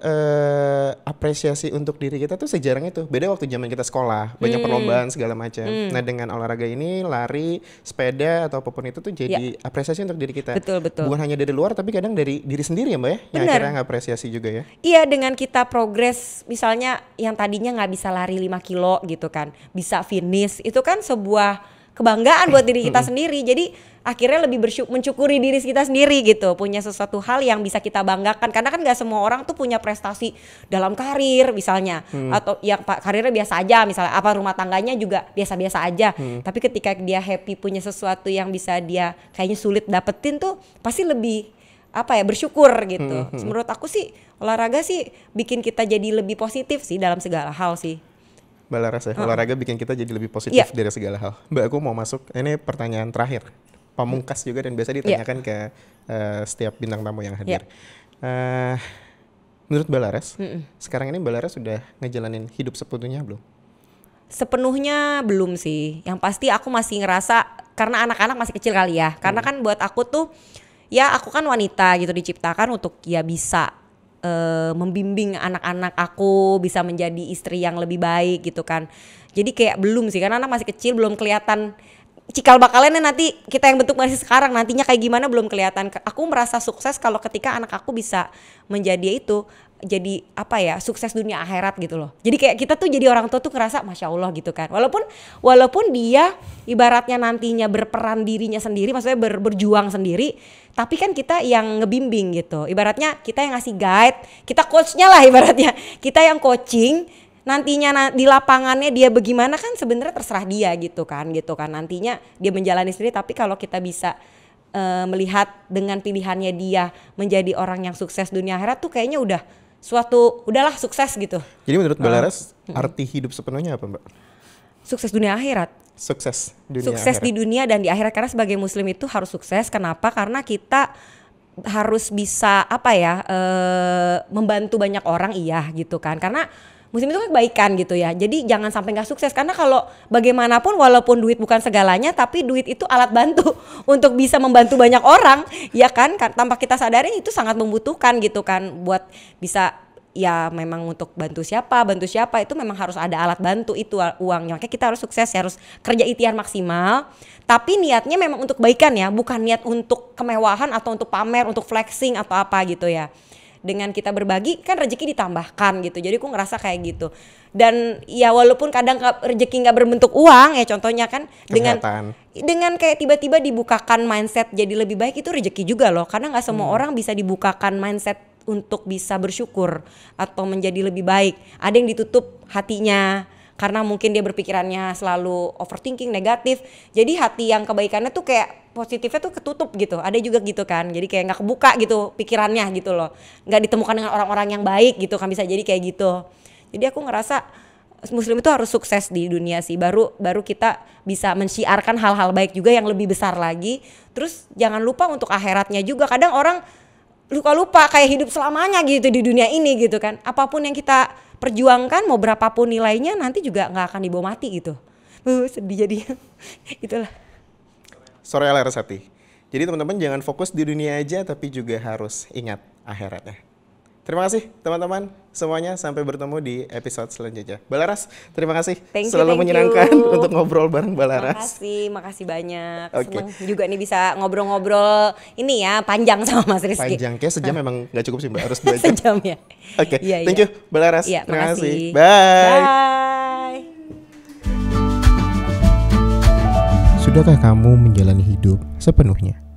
apresiasi untuk diri kita tuh sejarang itu. Beda waktu zaman kita sekolah, banyak perlombaan segala macam. Nah dengan olahraga ini, lari, sepeda atau apapun itu tuh jadi apresiasi untuk diri kita. Betul. Bukan hanya dari luar tapi kadang dari diri sendiri ya Mbak ya. Yang akhirnya ngapresiasi juga ya. Iya, dengan kita progres misalnya yang tadinya nggak bisa lari 5 kilo gitu kan, bisa finish, itu kan sebuah kebanggaan buat diri kita sendiri. Jadi akhirnya lebih mencukuri diri kita sendiri gitu, punya sesuatu hal yang bisa kita banggakan. Karena kan gak semua orang tuh punya prestasi dalam karir misalnya, atau yang karirnya biasa aja misalnya, apa rumah tangganya juga biasa-biasa aja. Tapi ketika dia happy punya sesuatu yang bisa dia kayaknya sulit dapetin tuh, pasti lebih bersyukur gitu. Menurut aku sih olahraga sih bikin kita jadi lebih positif sih dalam segala hal sih. Balaras ya, olahraga bikin kita jadi lebih positif dari segala hal. Mbak, aku mau masuk, ini pertanyaan terakhir, pamungkas juga dan biasa ditanyakan ke setiap bintang tamu yang hadir. Menurut Balaras, sekarang ini Balaras sudah ngejalanin hidup sepenuhnya belum? Sepenuhnya belum sih. Yang pasti aku masih ngerasa, karena anak-anak masih kecil kali ya. Karena kan buat aku tuh, ya aku kan wanita gitu, diciptakan untuk ya bisa membimbing anak-anak aku, bisa menjadi istri yang lebih baik gitu kan. Jadi kayak belum sih, karena anak masih kecil, belum kelihatan cikal bakalnya nanti kita yang bentuk masih sekarang nantinya kayak gimana belum kelihatan. Aku merasa sukses kalau ketika anak aku bisa menjadi itu, jadi apa ya, sukses dunia akhirat gitu loh. Jadi kayak kita tuh jadi orang tua tuh ngerasa Masya Allah gitu kan. Walaupun dia ibaratnya nantinya berperan dirinya sendiri, maksudnya berjuang sendiri, tapi kan kita yang ngebimbing gitu. Ibaratnya kita yang ngasih guide, kita coachnya lah ibaratnya. Kita yang coaching, nantinya di lapangannya dia bagaimana kan sebenarnya terserah dia gitu kan. Nantinya dia menjalani sendiri, tapi kalau kita bisa melihat dengan pilihannya dia menjadi orang yang sukses dunia akhirat tuh kayaknya udahlah sukses gitu. Jadi menurut Mbak Laras, arti hidup sepenuhnya apa Mbak? Sukses dunia akhirat. Sukses Sukses di dunia dan di akhirat, karena sebagai muslim itu harus sukses. Kenapa? Karena kita harus bisa membantu banyak orang gitu kan. Karena muslim itu kan kebaikan gitu ya. Jadi jangan sampai gak sukses. Karena kalau bagaimanapun walaupun duit bukan segalanya, tapi duit itu alat bantu untuk bisa membantu banyak orang, ya kan? Tanpa kita sadari itu sangat membutuhkan gitu kan. Buat bisa ya memang untuk bantu siapa itu memang harus ada alat bantu itu uangnya. Makanya kita harus sukses, harus kerja ikhtiar maksimal. Tapi niatnya memang untuk kebaikan ya, bukan niat untuk kemewahan atau untuk pamer, untuk flexing atau apa gitu ya. Dengan kita berbagi kan rezeki ditambahkan gitu. Jadi aku ngerasa kayak gitu. Dan ya walaupun kadang rezeki nggak berbentuk uang ya, contohnya kan dengan kayak tiba-tiba dibukakan mindset jadi lebih baik, itu rezeki juga loh. Karena nggak semua orang bisa dibukakan mindset untuk bisa bersyukur atau menjadi lebih baik. Ada yang ditutup hatinya karena mungkin dia berpikirannya selalu overthinking, negatif. Jadi hati yang kebaikannya tuh kayak positifnya tuh ketutup gitu. Ada juga gitu kan. Jadi kayak nggak kebuka gitu pikirannya gitu loh. Nggak ditemukan dengan orang-orang yang baik gitu kan, bisa jadi kayak gitu. Jadi aku ngerasa muslim itu harus sukses di dunia sih. Baru kita bisa mensiarkan hal-hal baik juga yang lebih besar lagi. Terus jangan lupa untuk akhiratnya juga. Kadang orang lupa kayak hidup selamanya gitu di dunia ini gitu kan. Apapun yang kita perjuangkan mau berapapun nilainya nanti juga nggak akan dibawa mati gitu. Sedih jadinya. Itulah. Soraya Larasati. Jadi teman-teman jangan fokus di dunia aja, tapi juga harus ingat akhiratnya. Terima kasih teman-teman semuanya, sampai bertemu di episode selanjutnya. Mbak Laras, terima kasih. Selalu menyenangkan untuk ngobrol bareng Mbak Laras. Makasih banyak. Senang juga nih bisa ngobrol-ngobrol ini ya panjang sama Mas Rizky. Panjang, kayak sejam memang gak cukup sih Mbak, harus 2 jam. Sejam ya. Oke, thank you Mbak Laras. Terima kasih. Bye. Sudahkah kamu menjalani hidup sepenuhnya?